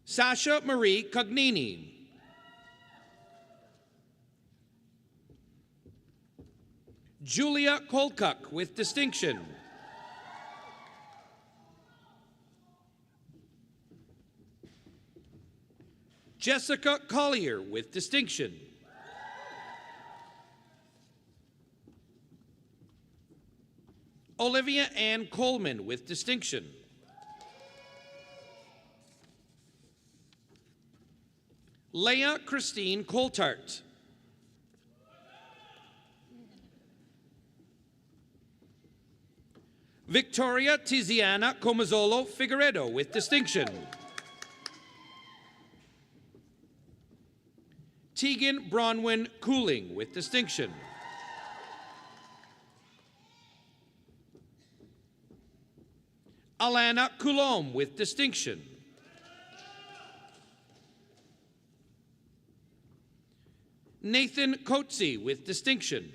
Sasha Marie Cognini. Julia Kolkuk with distinction. Jessica Collier with distinction. Olivia Ann Coleman with distinction. Leah Christine Coltart. Victoria Tiziana Comazzolo Figueredo with distinction. Tegan Bronwyn Cooling with distinction. Alana Coulombe with distinction. Nathan Coetzee with distinction.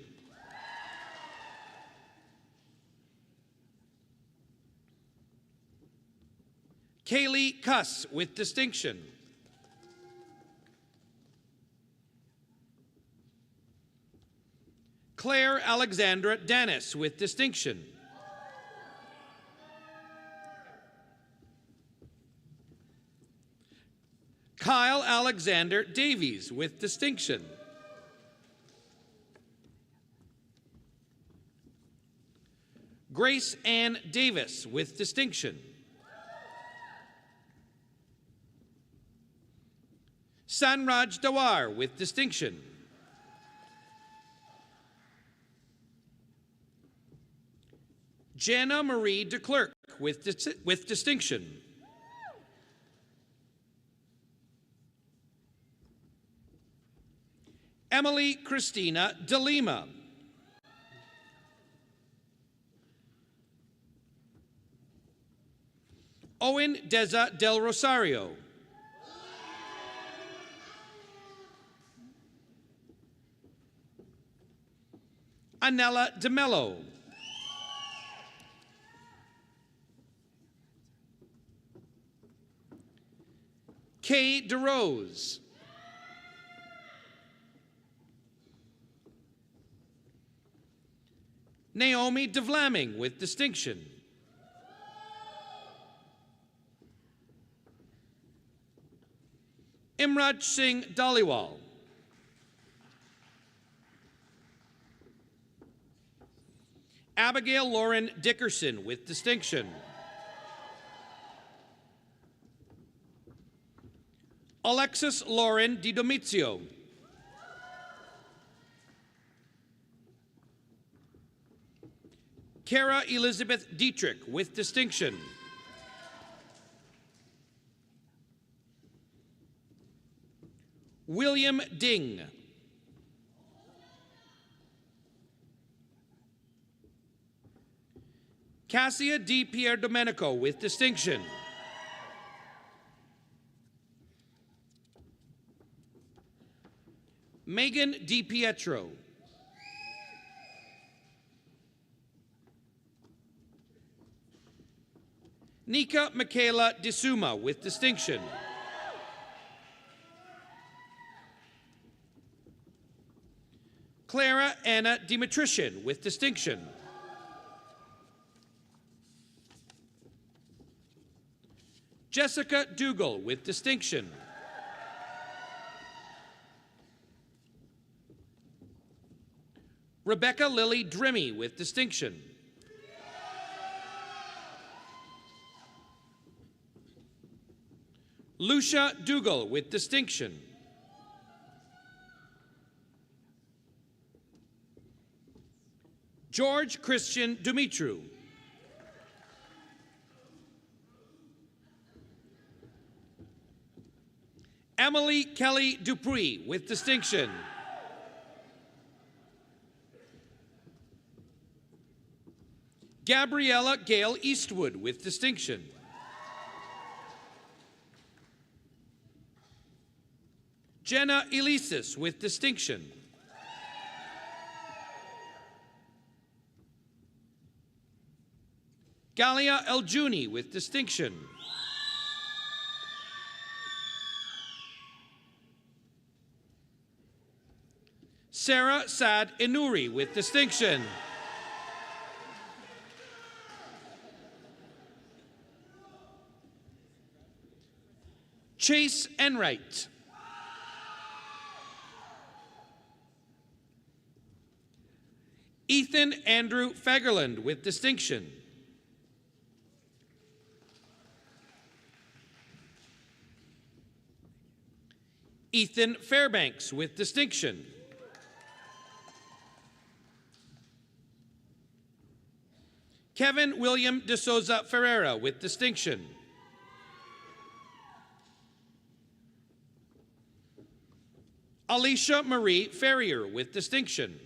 Kaylee Cuss with distinction. Claire Alexandra Dennis with distinction. Kyle Alexander Davies with distinction. Grace Ann Davis with distinction. Sanraj Dawar with distinction. Jana Marie DeClercq with distinction. Emily Christina De Lima. Owen Deza Del Rosario. Anella DeMello. Kay DeRose. Naomi DeVlaming with distinction. Imraj Singh Dhaliwal. Abigail Lauren Dickerson with distinction. Alexis Lauren DiDomizio. Kara Elizabeth Dietrich with distinction. William Ding. Cassia D. Pierdomenico with distinction. Megan Di Pietro. Nika Michaela DeSuma with distinction. Clara Anna Dimitrition with distinction. Jessica Dougal with distinction. Rebecca Lily Drimmy with distinction. Lucia Dougal with distinction. George Christian Dumitru. Emily Kelly Dupree with distinction. Gabriella Gale Eastwood with distinction. Jenna Elisis with distinction. Galia Eljuni with distinction. Sarah Sad Inuri with distinction. Chase Enright. Ethan Andrew Fagerland with distinction. Ethan Fairbanks with distinction. Kevin William De Souza Ferreira with distinction. Alicia Marie Ferrier with distinction.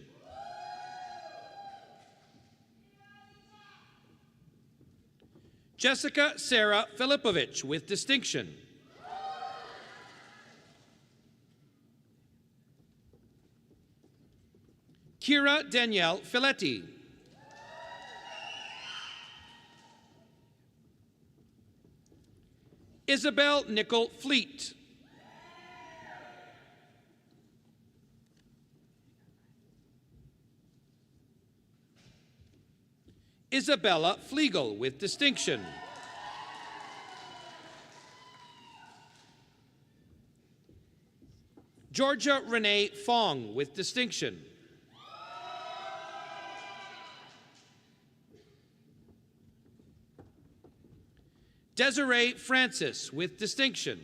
Jessica Sarah Filipovich with distinction. Kira Danielle Filetti. Isabel Nicole Fleet. Isabella Flegel with distinction. Georgia Renee Fong with distinction. Desiree Francis with distinction.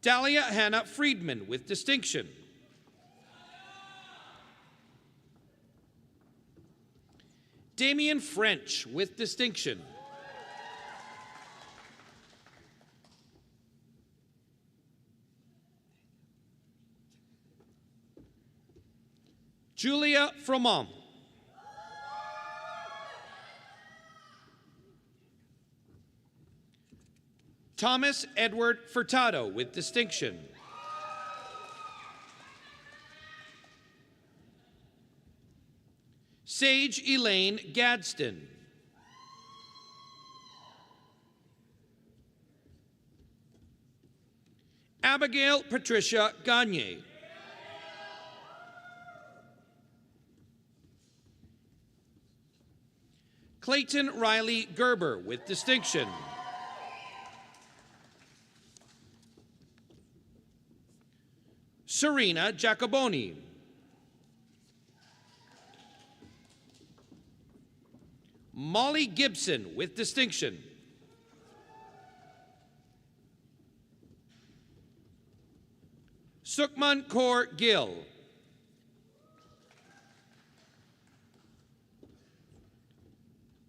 Dahlia Hannah Friedman with distinction. Damian French with distinction. Julia Fromont. Thomas Edward Furtado with distinction. Sage Elaine Gadsden. Abigail Patricia Gagne. Clayton Riley Gerber with distinction. Serena Giacoboni. Molly Gibson with distinction. Sukman Kaur Gill.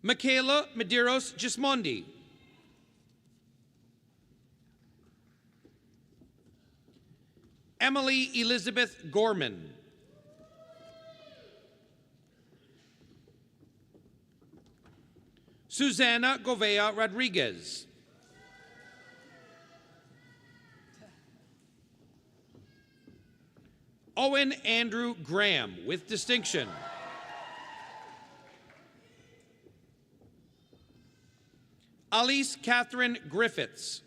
Michaela Medeiros Gismondi. Emily Elizabeth Gorman. Susana Govea Rodriguez. Owen Andrew Graham with distinction. Alice Catherine Griffiths.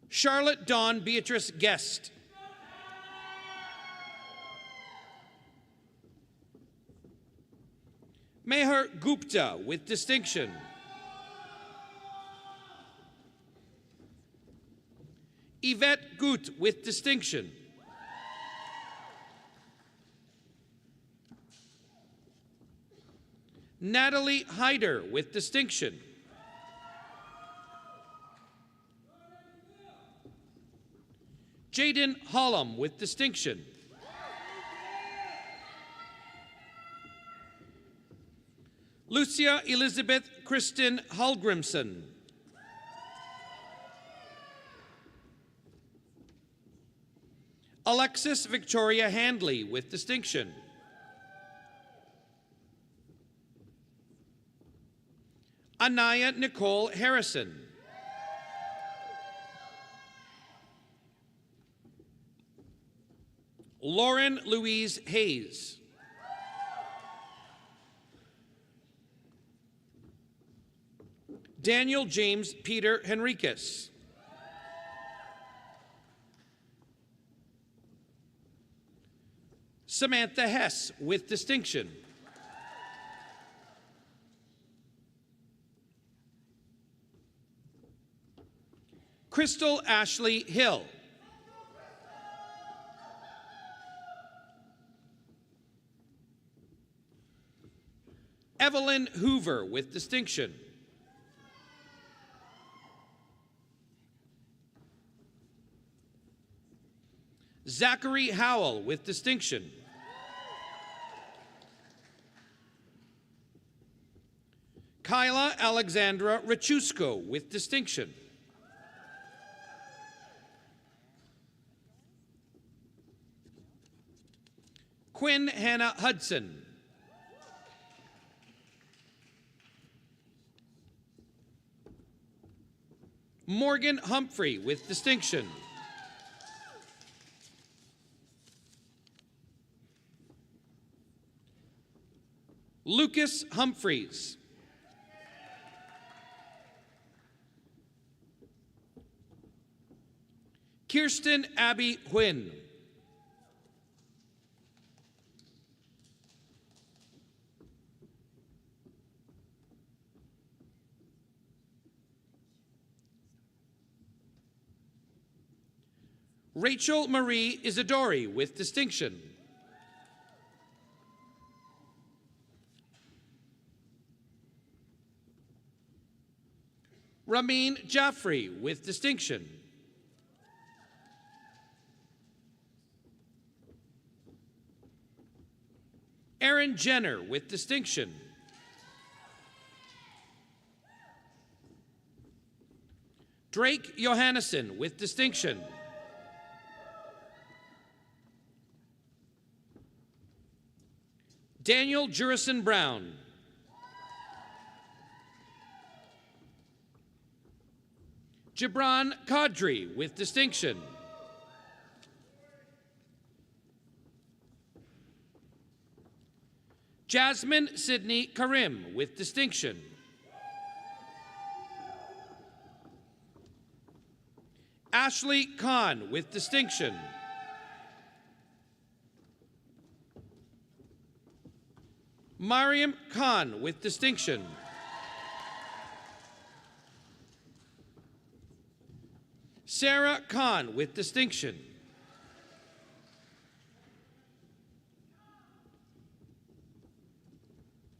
Charlotte Dawn Beatrice Guest. Meher Gupta with distinction. Yvette Gut with distinction. Natalie Hyder with distinction. Jaden Hollum with distinction. Lucia Elizabeth Kristen Hallgrimson. Alexis Victoria Handley with distinction. Anaya Nicole Harrison. Lauren Louise Hayes. Daniel James Peter Henriquez. Samantha Hess with distinction. Crystal Ashley Hill. Evelyn Hoover with distinction. Zachary Howell with distinction. Kyla Alexandra Rachusko with distinction. Quinn Hannah Hudson. Morgan Humphrey with distinction. Lucas Humphreys. Kirsten Abby Huynh. Rachel Marie Isidori with distinction. Ramin Jaffrey with distinction. Aaron Jenner with distinction. Drake Johannesson with distinction. Daniel Jurison Brown. Gibran Kadri with distinction. Jasmine Sidney Karim with distinction. Ashley Khan with distinction. Mariam Khan with distinction. Sarah Khan with distinction.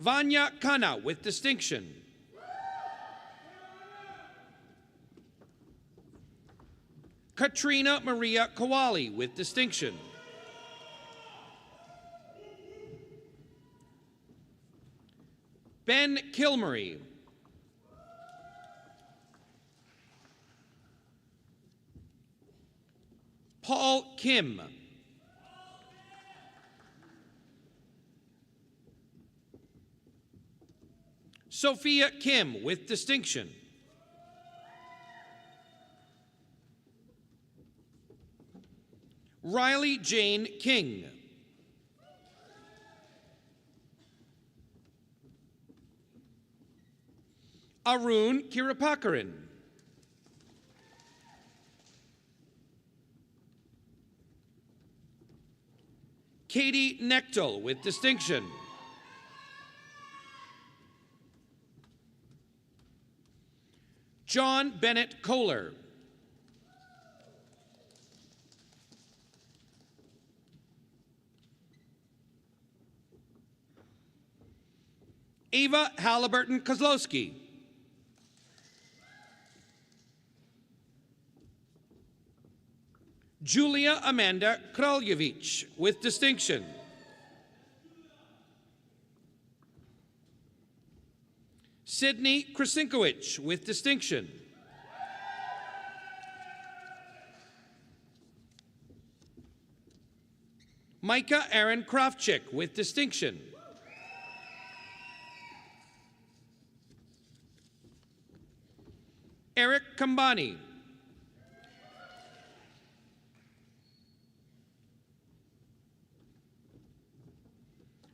Vanya Khanna with distinction. Katrina Maria Kawali with distinction. Ben Kilmery. Paul Kim. Sophia Kim with distinction. Riley Jane King. Arun Kirapakaran. Katie Nechtel with distinction. John Bennett Kohler. Eva Halliburton Kozlowski. Julia Amanda Kraljevich with distinction. Sydney Krasinkowicz with distinction. Micah Aaron Kravchik with distinction. Eric Kambani.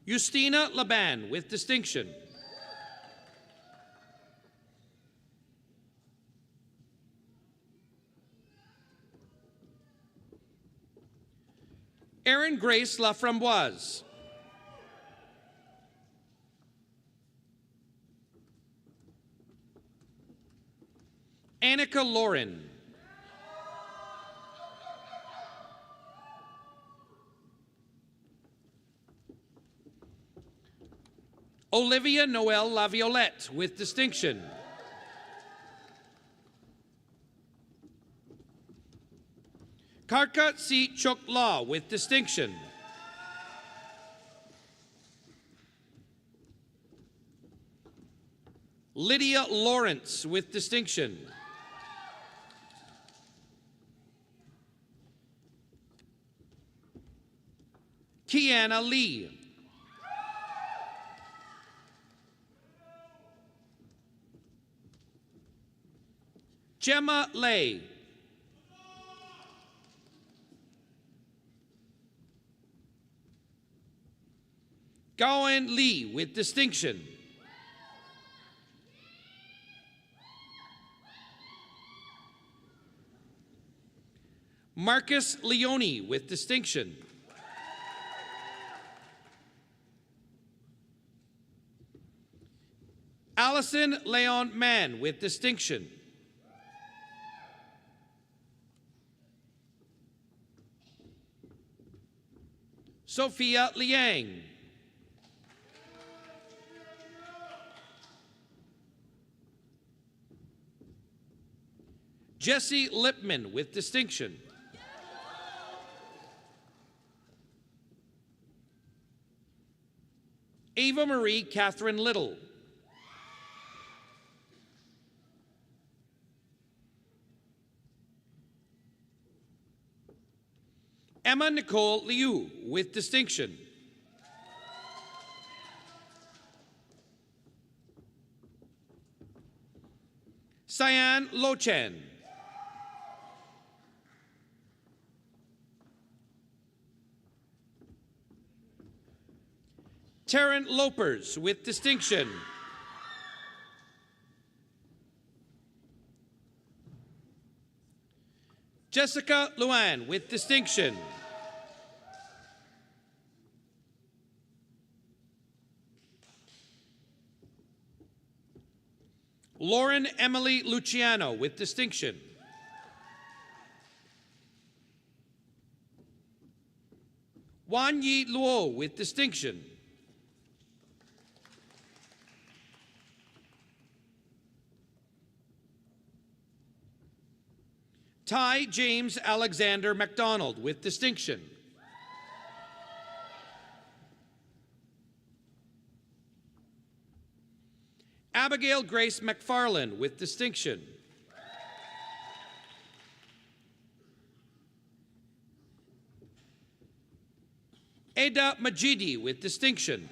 Justina Laban with distinction. Erin Grace Laframboise. Annika Lauren. Olivia Noel Laviolette with distinction. Karka C. Chok Law with distinction. Lydia Lawrence with distinction. Kiana Lee. Gemma Lay. Gowan Lee with distinction. Marcus Leone with distinction. Allison Leon Mann with distinction. Sophia Liang. Jesse Lipman with distinction. Ava Marie Catherine Little. Emma Nicole Liu with distinction. Cyan Lochan. Taryn Lopers with distinction. Jessica Luan with distinction. Lauren Emily Luciano with distinction. Wan Yi Luo with distinction. Ty James Alexander MacDonald with distinction. Abigail Grace McFarland with distinction. Ada Majidi with distinction.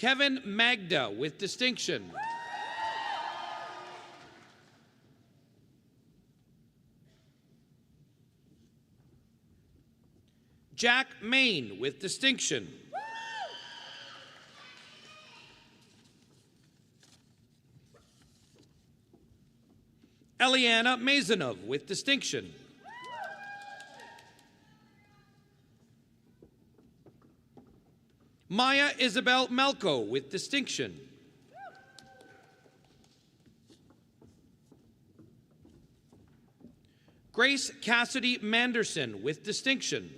Kevin Magda with distinction. Jack Main with distinction. Eliana Mazanov with distinction. Maya Isabel Melko with distinction. Grace Cassidy Manderson with distinction.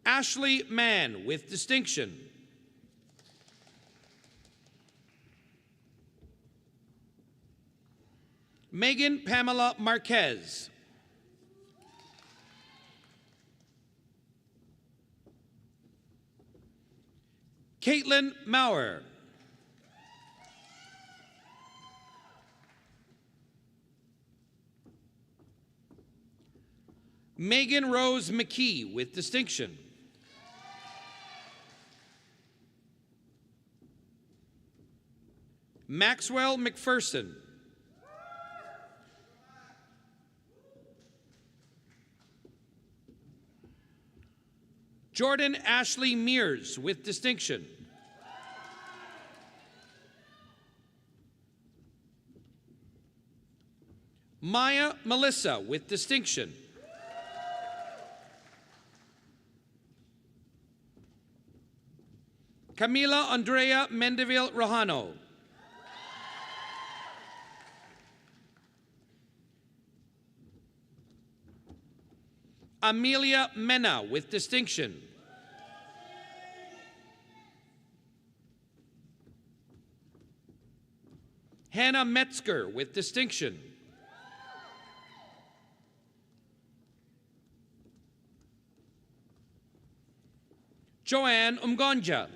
Ashley Mann with distinction. Megan Pamela Marquez. Caitlin Maurer. Megan Rose McKee with distinction. Maxwell McPherson. Jordan Ashley Mears with distinction. Maya Melissa with distinction. Camila Andrea Mendeville Rojano. Amelia Mena with distinction. Hannah Metzger with distinction. Joanne Umgonja.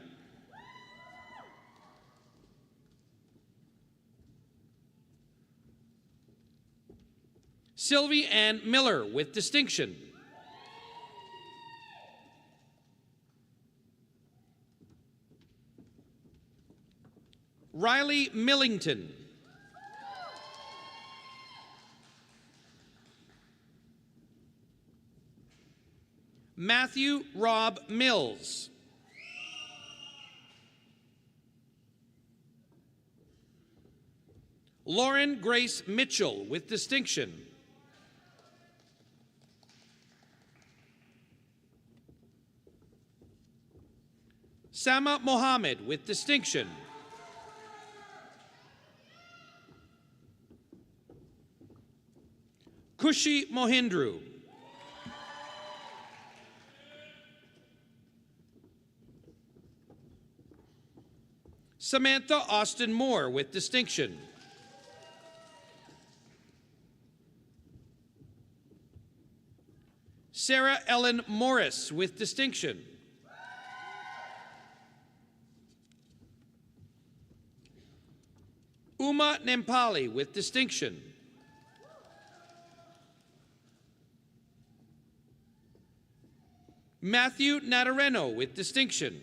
Sylvie Ann Miller with distinction. Riley Millington. Matthew Rob Mills. Lauren Grace Mitchell with distinction. Sama Mohammed with distinction. Kushi Mohindru. Samantha Austin Moore with distinction. Sarah Ellen Morris with distinction. Uma Nempali with distinction. Matthew Natareno with distinction.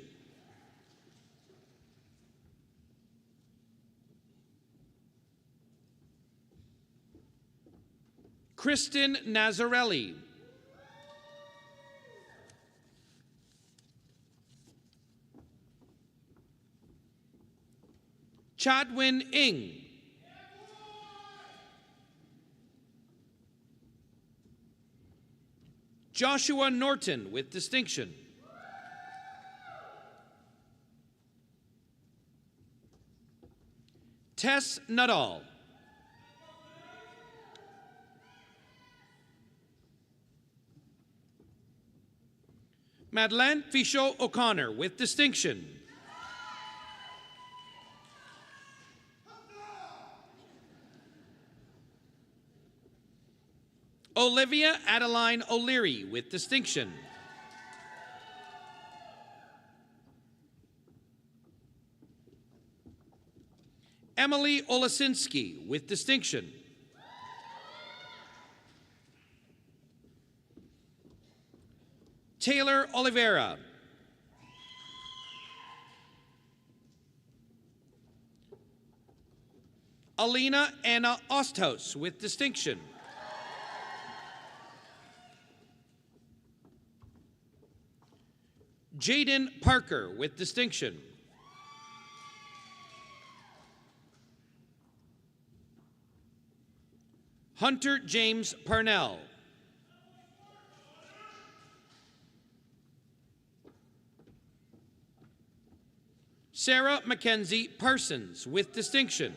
Kristen Nazarelli. Chadwin Ng. Joshua Norton with distinction. Tess Nuttall. Madeleine Fichot O'Connor with distinction. Olivia Adeline O'Leary with distinction. Emily Olasinski with distinction. Taylor Oliveira. Alina Anna Osthaus with distinction. Jaden Parker with distinction. Hunter James Parnell. Sarah Mackenzie Parsons with distinction.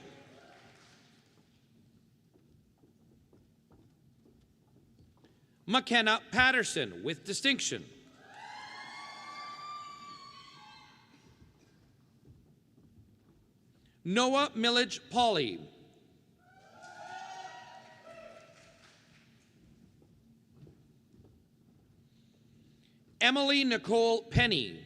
McKenna Patterson with distinction. Noah Millage Pauley. Emily Nicole Penny.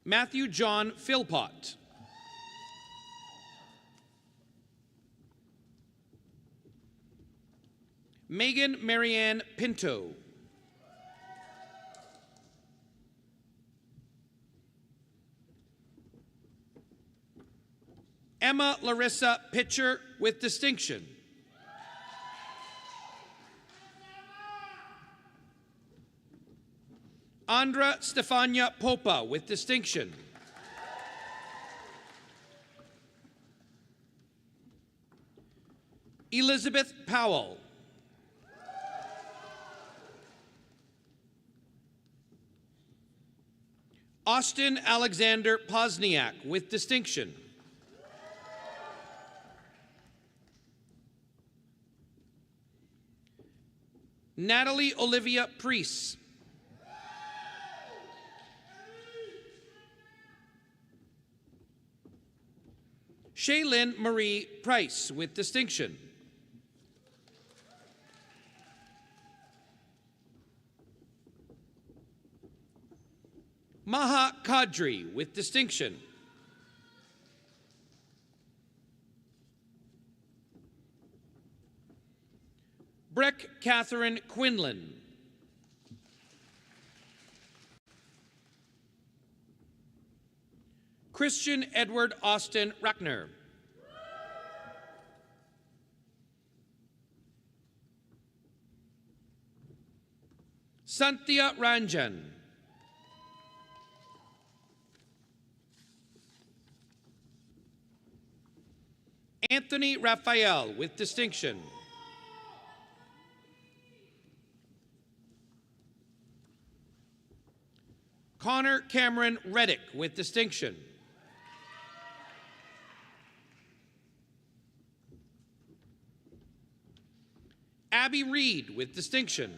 Matthew John Philpott. Megan Marianne Pinto. Emma Larissa Pitcher with distinction. Andra Stefania Popa with distinction. Elizabeth Powell. Austin Alexander Pozniak with distinction. Natalie Olivia Priest. Shaylin Marie Price with distinction. Maha Kadri with distinction. Breck Catherine Quinlan. Christian Edward Austin Rackner. Santhya Ranjan. Anthony Raphael with distinction. Connor Cameron Reddick with distinction. Abby Reed with distinction.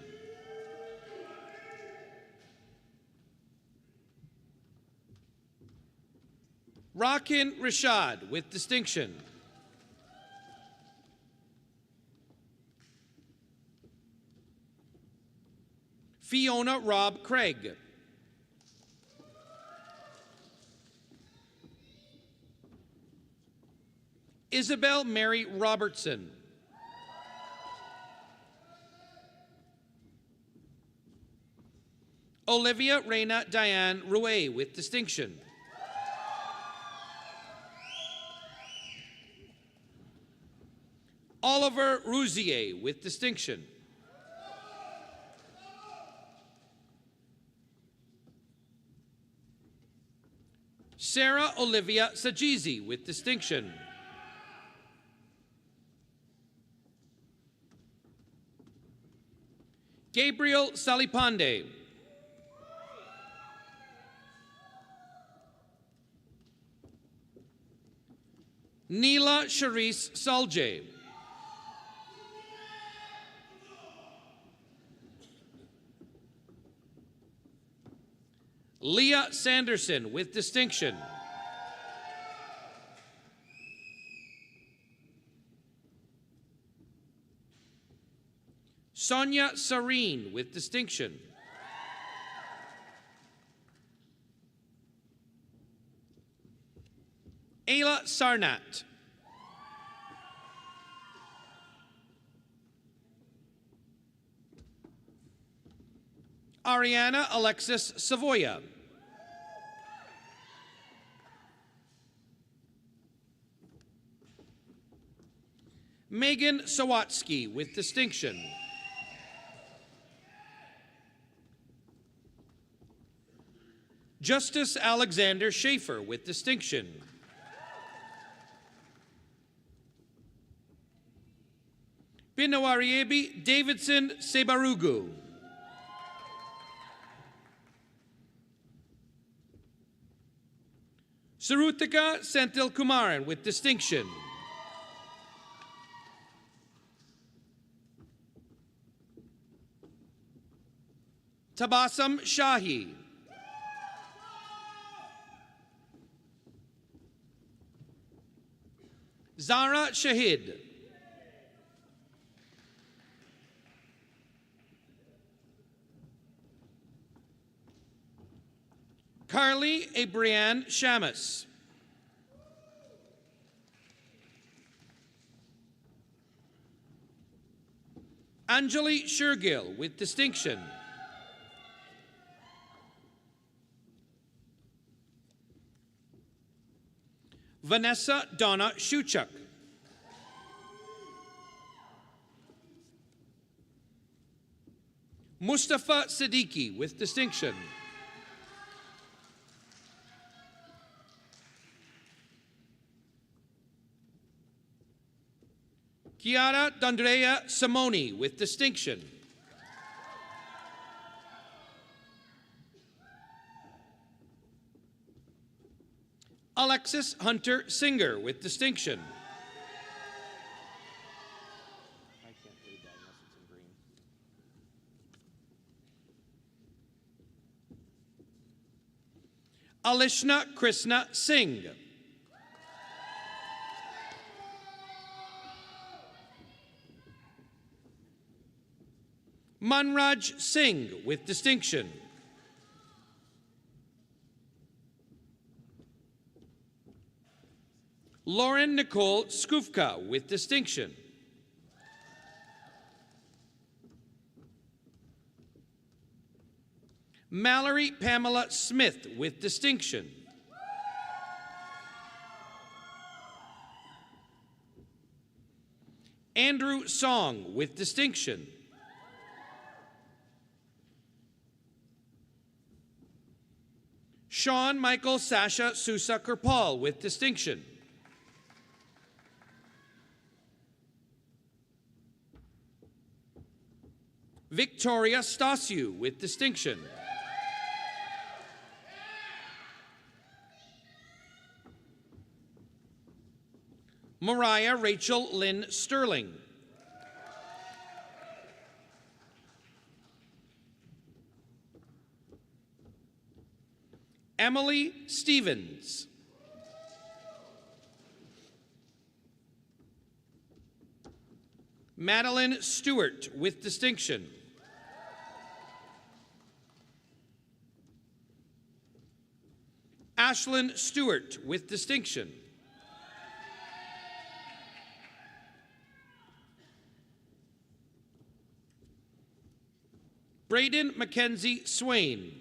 Rakin Rashad with distinction. Fiona Robb Craig. Isabel Mary Robertson. Olivia Reina Diane Rouet with distinction. Oliver Rousier with distinction. Sarah Olivia Sajizi with distinction. Gabriel Salipande. Neela Sharice Salje. Leah Sanderson with distinction. Sonia Sareen with distinction. Ayla Sarnat. Ariana Alexis Savoya. Megan Sawatsky with distinction. Justice Alexander Schaefer with distinction. Binowariebi Davidson Sebarugu. Sarutika Senthil Kumaran with distinction. Tabassum Shahi. Zara Shahid. A. Brianne Shamus. Anjali Shergill with distinction. Vanessa Donna Shuchuk. Mustafa Siddiqui with distinction. Chiara D'Andrea Simoni with distinction. Alexis Hunter Singer with distinction. I can't read that unless it's in green. Alishna Krishna Singh. Manraj Singh with distinction. Lauren Nicole Skufka with distinction. Mallory Pamela Smith with distinction. Andrew Song with distinction. Sean Michael Sasha Sousa Kirpal with distinction. Victoria Stasiu with distinction. Mariah Rachel Lynn Sterling. Emily Stevens. Madeline Stewart with distinction. Ashlyn Stewart with distinction. Braden Mackenzie Swain.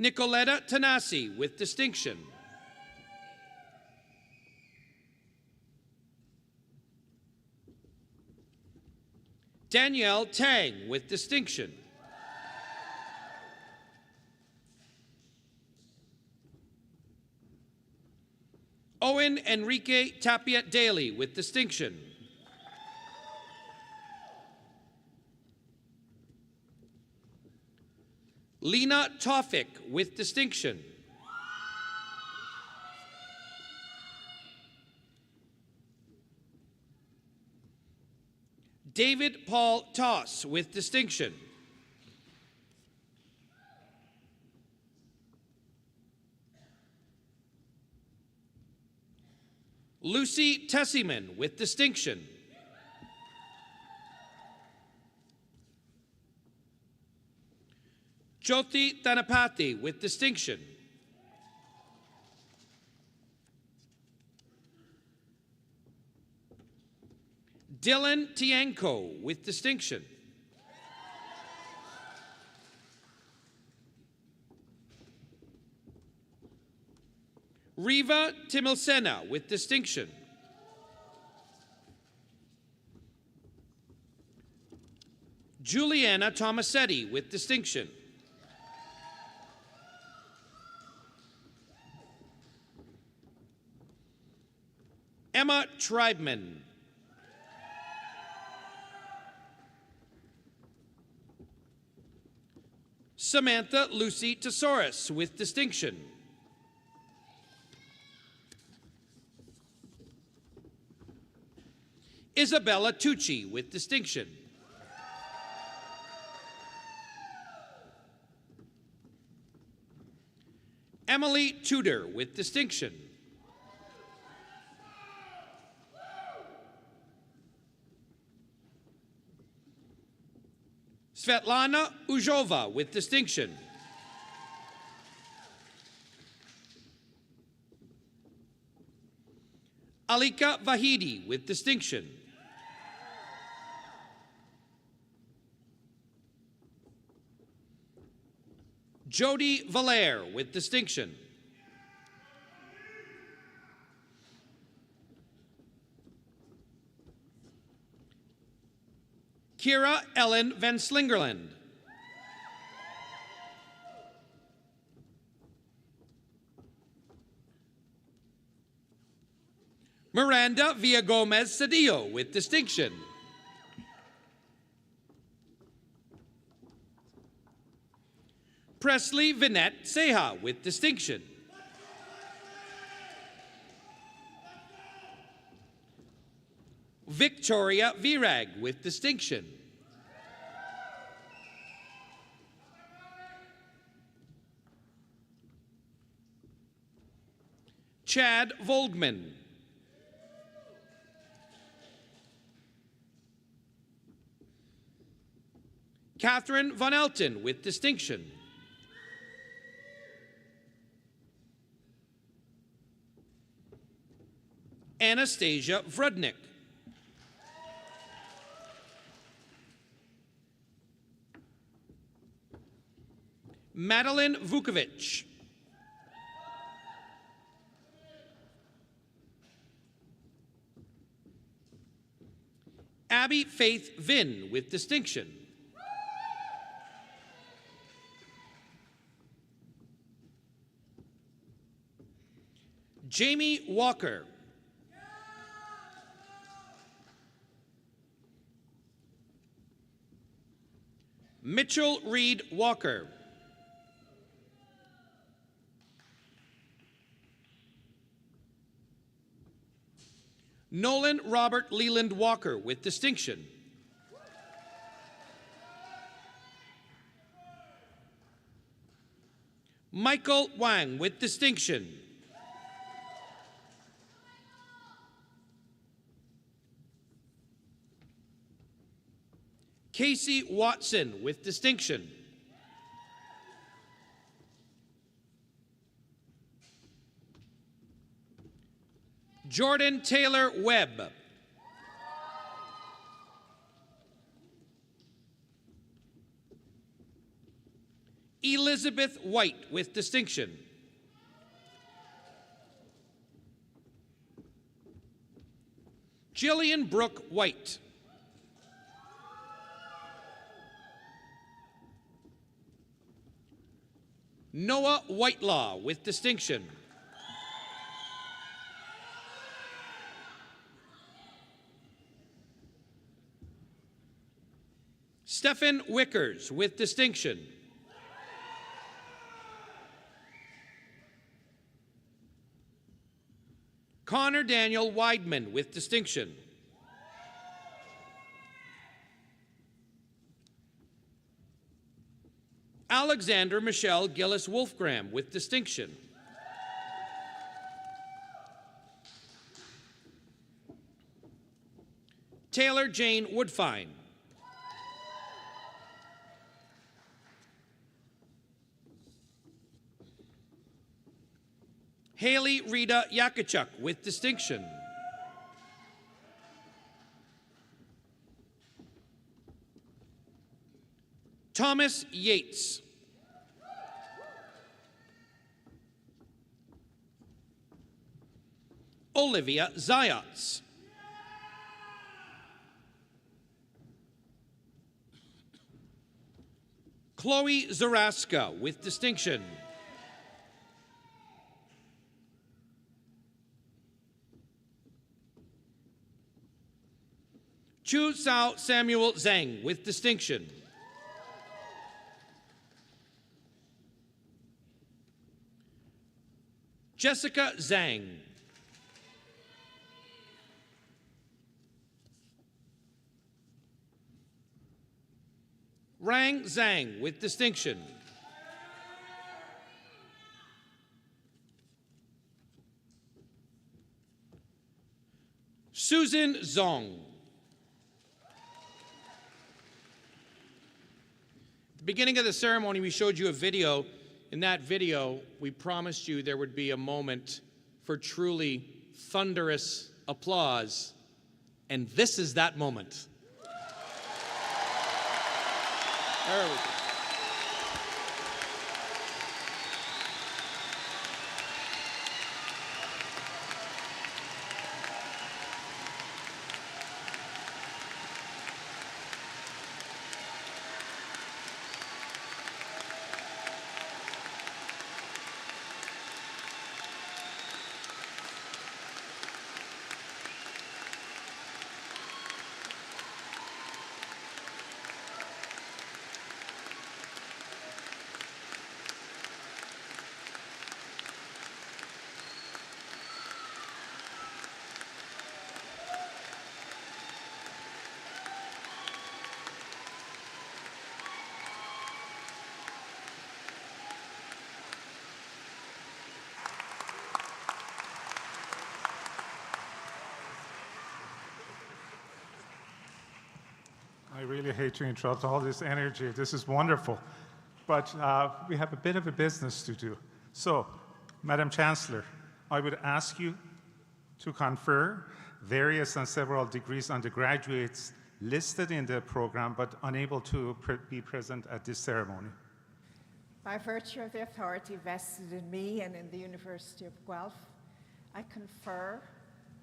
Nicoletta Tanasi with distinction. Danielle Tang with distinction. Owen Enrique Tapia Daly with distinction. Lena Tofik with distinction. David Paul Toss with distinction. Lucy Tessiman with distinction. Jyoti Dhanapati with distinction. Dylan Tienko with distinction. Riva Timilsena with distinction. Juliana Tomasetti with distinction. Emma Tribeman. Samantha Lucy Tesaurus with distinction. Isabella Tucci with distinction. Emily Tudor with distinction. Svetlana Ujova with distinction. Alika Vahidi with distinction. Jody Valaire with distinction. Kira Ellen Van Slingerland. Miranda Villagomez Cedillo with distinction. Presley Vinette Seha with distinction. Victoria Virag with distinction. Chad Volgman. Catherine Von Elton with distinction. Anastasia Vrudnik. Madeline Vukovic. Abby Faith Vinn with distinction. Jamie Walker. Mitchell Reed Walker. Nolan Robert Leland Walker with distinction. Michael Wang with distinction. Casey Watson with distinction. Jordan Taylor Webb. Elizabeth White with distinction. Jillian Brooke White. Noah Whitelaw with distinction. Stephen Wickers with distinction. Connor Daniel Weidman with distinction. Alexander Michelle Gillis Wolfgram with distinction. Taylor Jane Woodfine. Haley Rita Yakachuk with distinction. Thomas Yates. Olivia Zayats. Chloe Zaraska with distinction. Chu Sao Samuel Zhang with distinction. Jessica Zhang. Rang Zhang with distinction. Susan Zong. the beginning of the ceremony, we showed you a video. In that video, we promised you there would be a moment for truly thunderous applause, and this is that moment. There we go. I really hate to interrupt all this energy. This is wonderful. But we have a bit of a business to do. So, Madam Chancellor, I would ask you to confer various and several degrees on the graduates listed in the program but unable to be present at this ceremony. By virtue of the authority vested in me and in the University of Guelph, I confer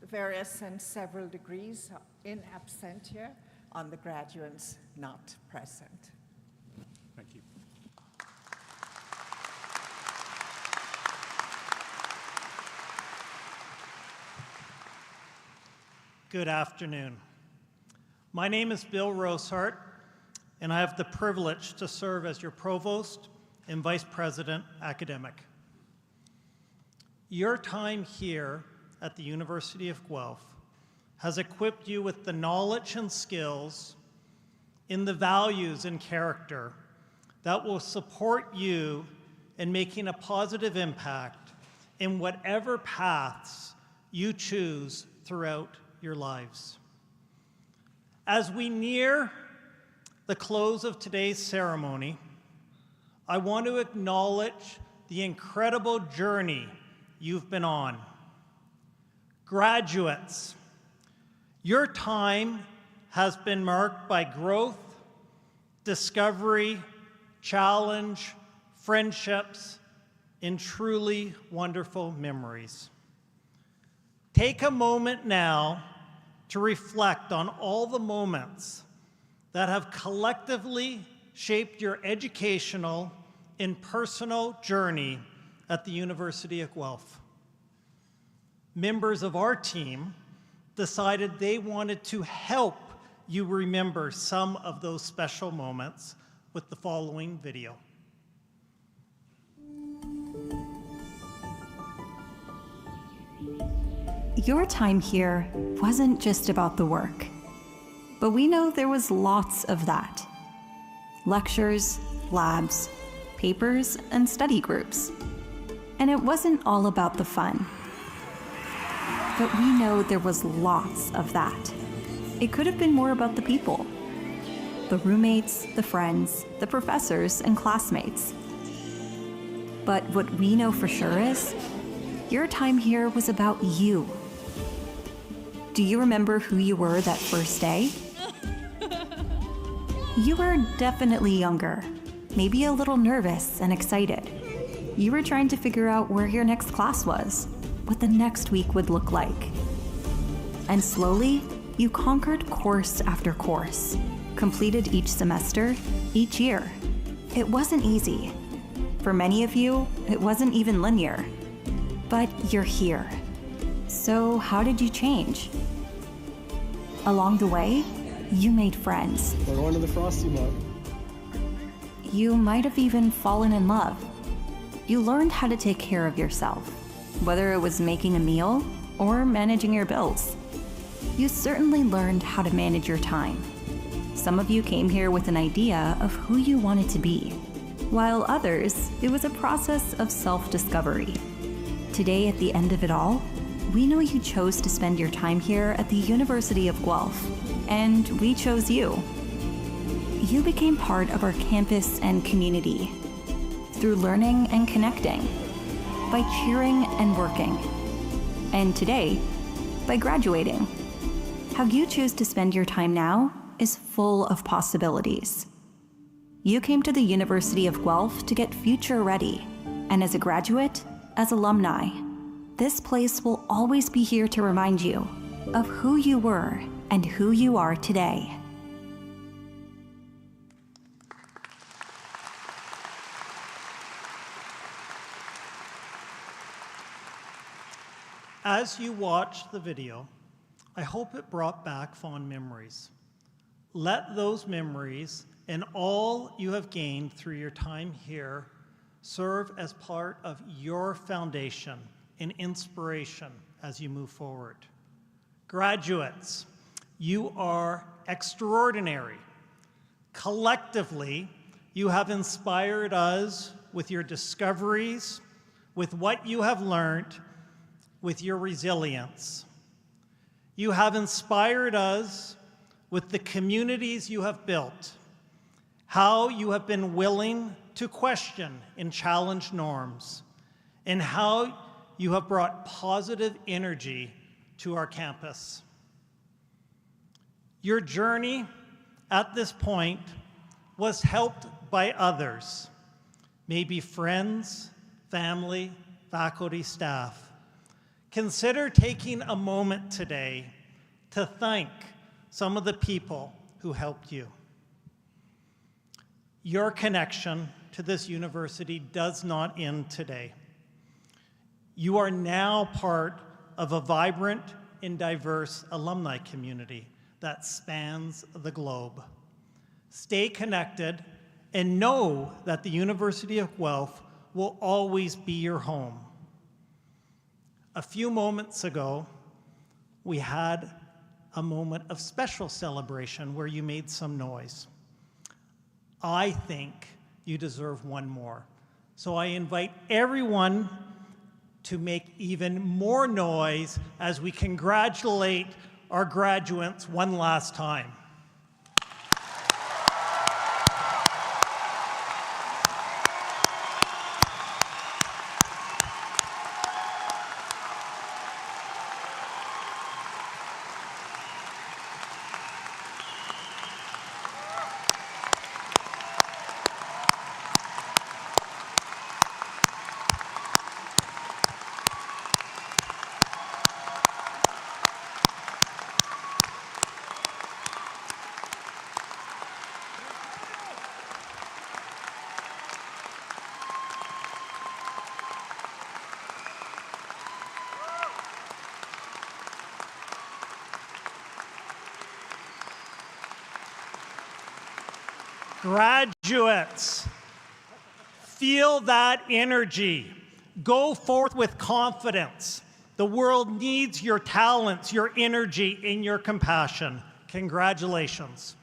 the various and several degrees in absentia on the graduates not present. Thank you. Good afternoon. My name is Bill Rosehart, and I have the privilege to serve as your Provost and Vice President Academic. Your time here at the University of Guelph has equipped you with the knowledge and skills in the values and character that will support you in making a positive impact in whatever paths you choose throughout your lives. As we near the close of today's ceremony, I want to acknowledge the incredible journey you've been on. Graduates, your time has been marked by growth, discovery, challenge, friendships, and truly wonderful memories. Take a moment now to reflect on all the moments that have collectively shaped your educational and personal journey at the University of Guelph. Members of our team decided they wanted to help you remember some of those special moments with the following video. Your time here wasn't just about the work, but we know there was lots of that. Lectures, labs, papers, and study groups. And it wasn't all about the fun. But we know there was lots of that. It could have been more about the people. The roommates, the friends, the professors, and classmates. But what we know for sure is, your time here was about you. Do you remember who you were that first day? You were definitely younger, maybe a little nervous and excited. You were trying to figure out where your next class was, what the next week would look like. And slowly, you conquered course after course, completed each semester, each year. It wasn't easy. For many of you, it wasn't even linear. But you're here. So how did you change? Along the way, you made friends. We're going to the Frosty Mug. You might have even fallen in love. You learned how to take care of yourself, whether it was making a meal or managing your bills. You certainly learned how to manage your time. Some of you came here with an idea of who you wanted to be, while others, it was a process of self-discovery. Today, at the end of it all, we know you chose to spend your time here at the University of Guelph, and we chose you. you became part of our campus and community through learning and connecting, by cheering and working, and today, by graduating. How you choose to spend your time now is full of possibilities. You came to the University of Guelph to get future ready, and as a graduate, as alumni, this place will always be here to remind you of who you were and who you are today. As you watched the video, I hope it brought back fond memories. Let those memories and all you have gained through your time here serve as part of your foundation and inspiration as you move forward. Graduates, you are extraordinary. Collectively, you have inspired us with your discoveries, with what you have learned, with your resilience. You have inspired us with the communities you have built, how you have been willing to question and challenge norms, and how you have brought positive energy to our campus. Your journey at this point was helped by others, maybe friends, family, faculty, staff. Consider taking a moment today to thank some of the people who helped you. Your connection to this university does not end today. You are now part of a vibrant and diverse alumni community that spans the globe. Stay connected and know that the University of Guelph will always be your home. A few moments ago, we had a moment of special celebration where you made some noise. I think you deserve one more. So I invite everyone to make even more noise as we congratulate our graduates one last time. Graduates, feel that energy. Go forth with confidence. The world needs your talents, your energy, and your compassion. Congratulations.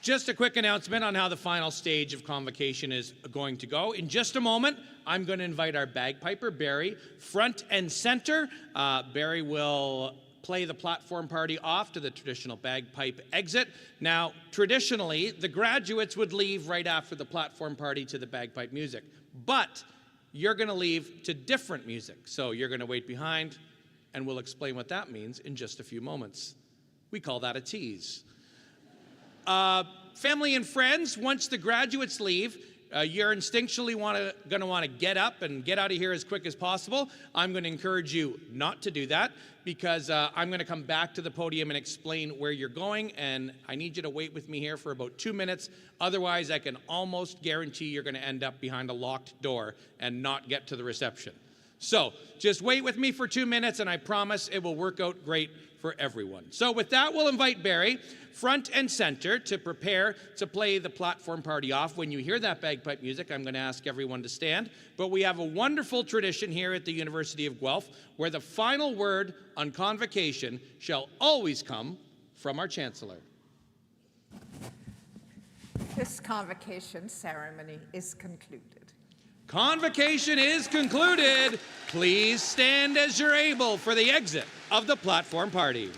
Just a quick announcement on how the final stage of Convocation is going to go. In just a moment, I'm going to invite our bagpiper, Barry, front and center. Barry will play the platform party off to the traditional bagpipe exit. Now, traditionally, the graduates would leave right after the platform party to the bagpipe music. But you're going to leave to different music. So you're going to wait behind, and we'll explain what that means in just a few moments. We call that a tease. Family and friends, once the graduates leave, you're instinctually going to want to get up and get out of here as quick as possible. I'm going to encourage you not to do that because I'm going to come back to the podium and explain where you're going, and I need you to wait with me here for about 2 minutes. Otherwise, I can almost guarantee you're going to end up behind a locked door and not get to the reception. So just wait with me for 2 minutes, and I promise it will work out great for everyone. So with that, we'll invite Barry, front and center, to prepare to play the platform party off. When you hear that bagpipe music, I'm going to ask everyone to stand. But we have a wonderful tradition here at the University of Guelph where the final word on Convocation shall always come from our Chancellor. This Convocation ceremony is concluded. Convocation is concluded. Please stand as you're able for the exit of the platform party.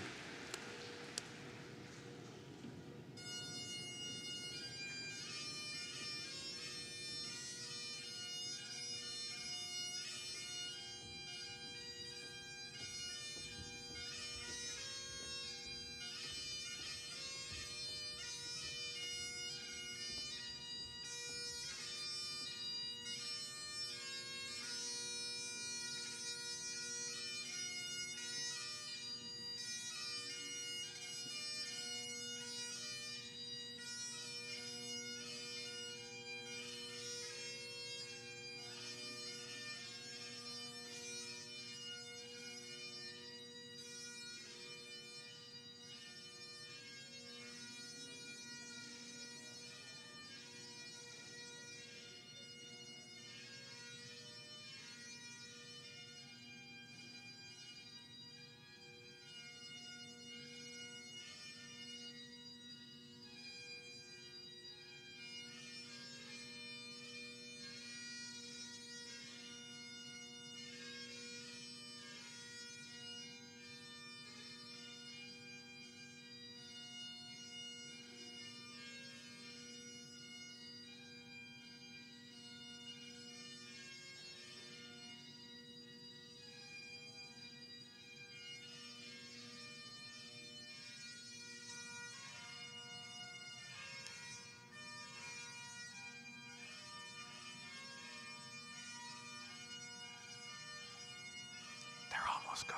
Gone.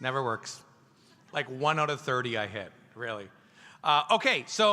Never works. Like 1 out of 30 I hit, really. Okay, so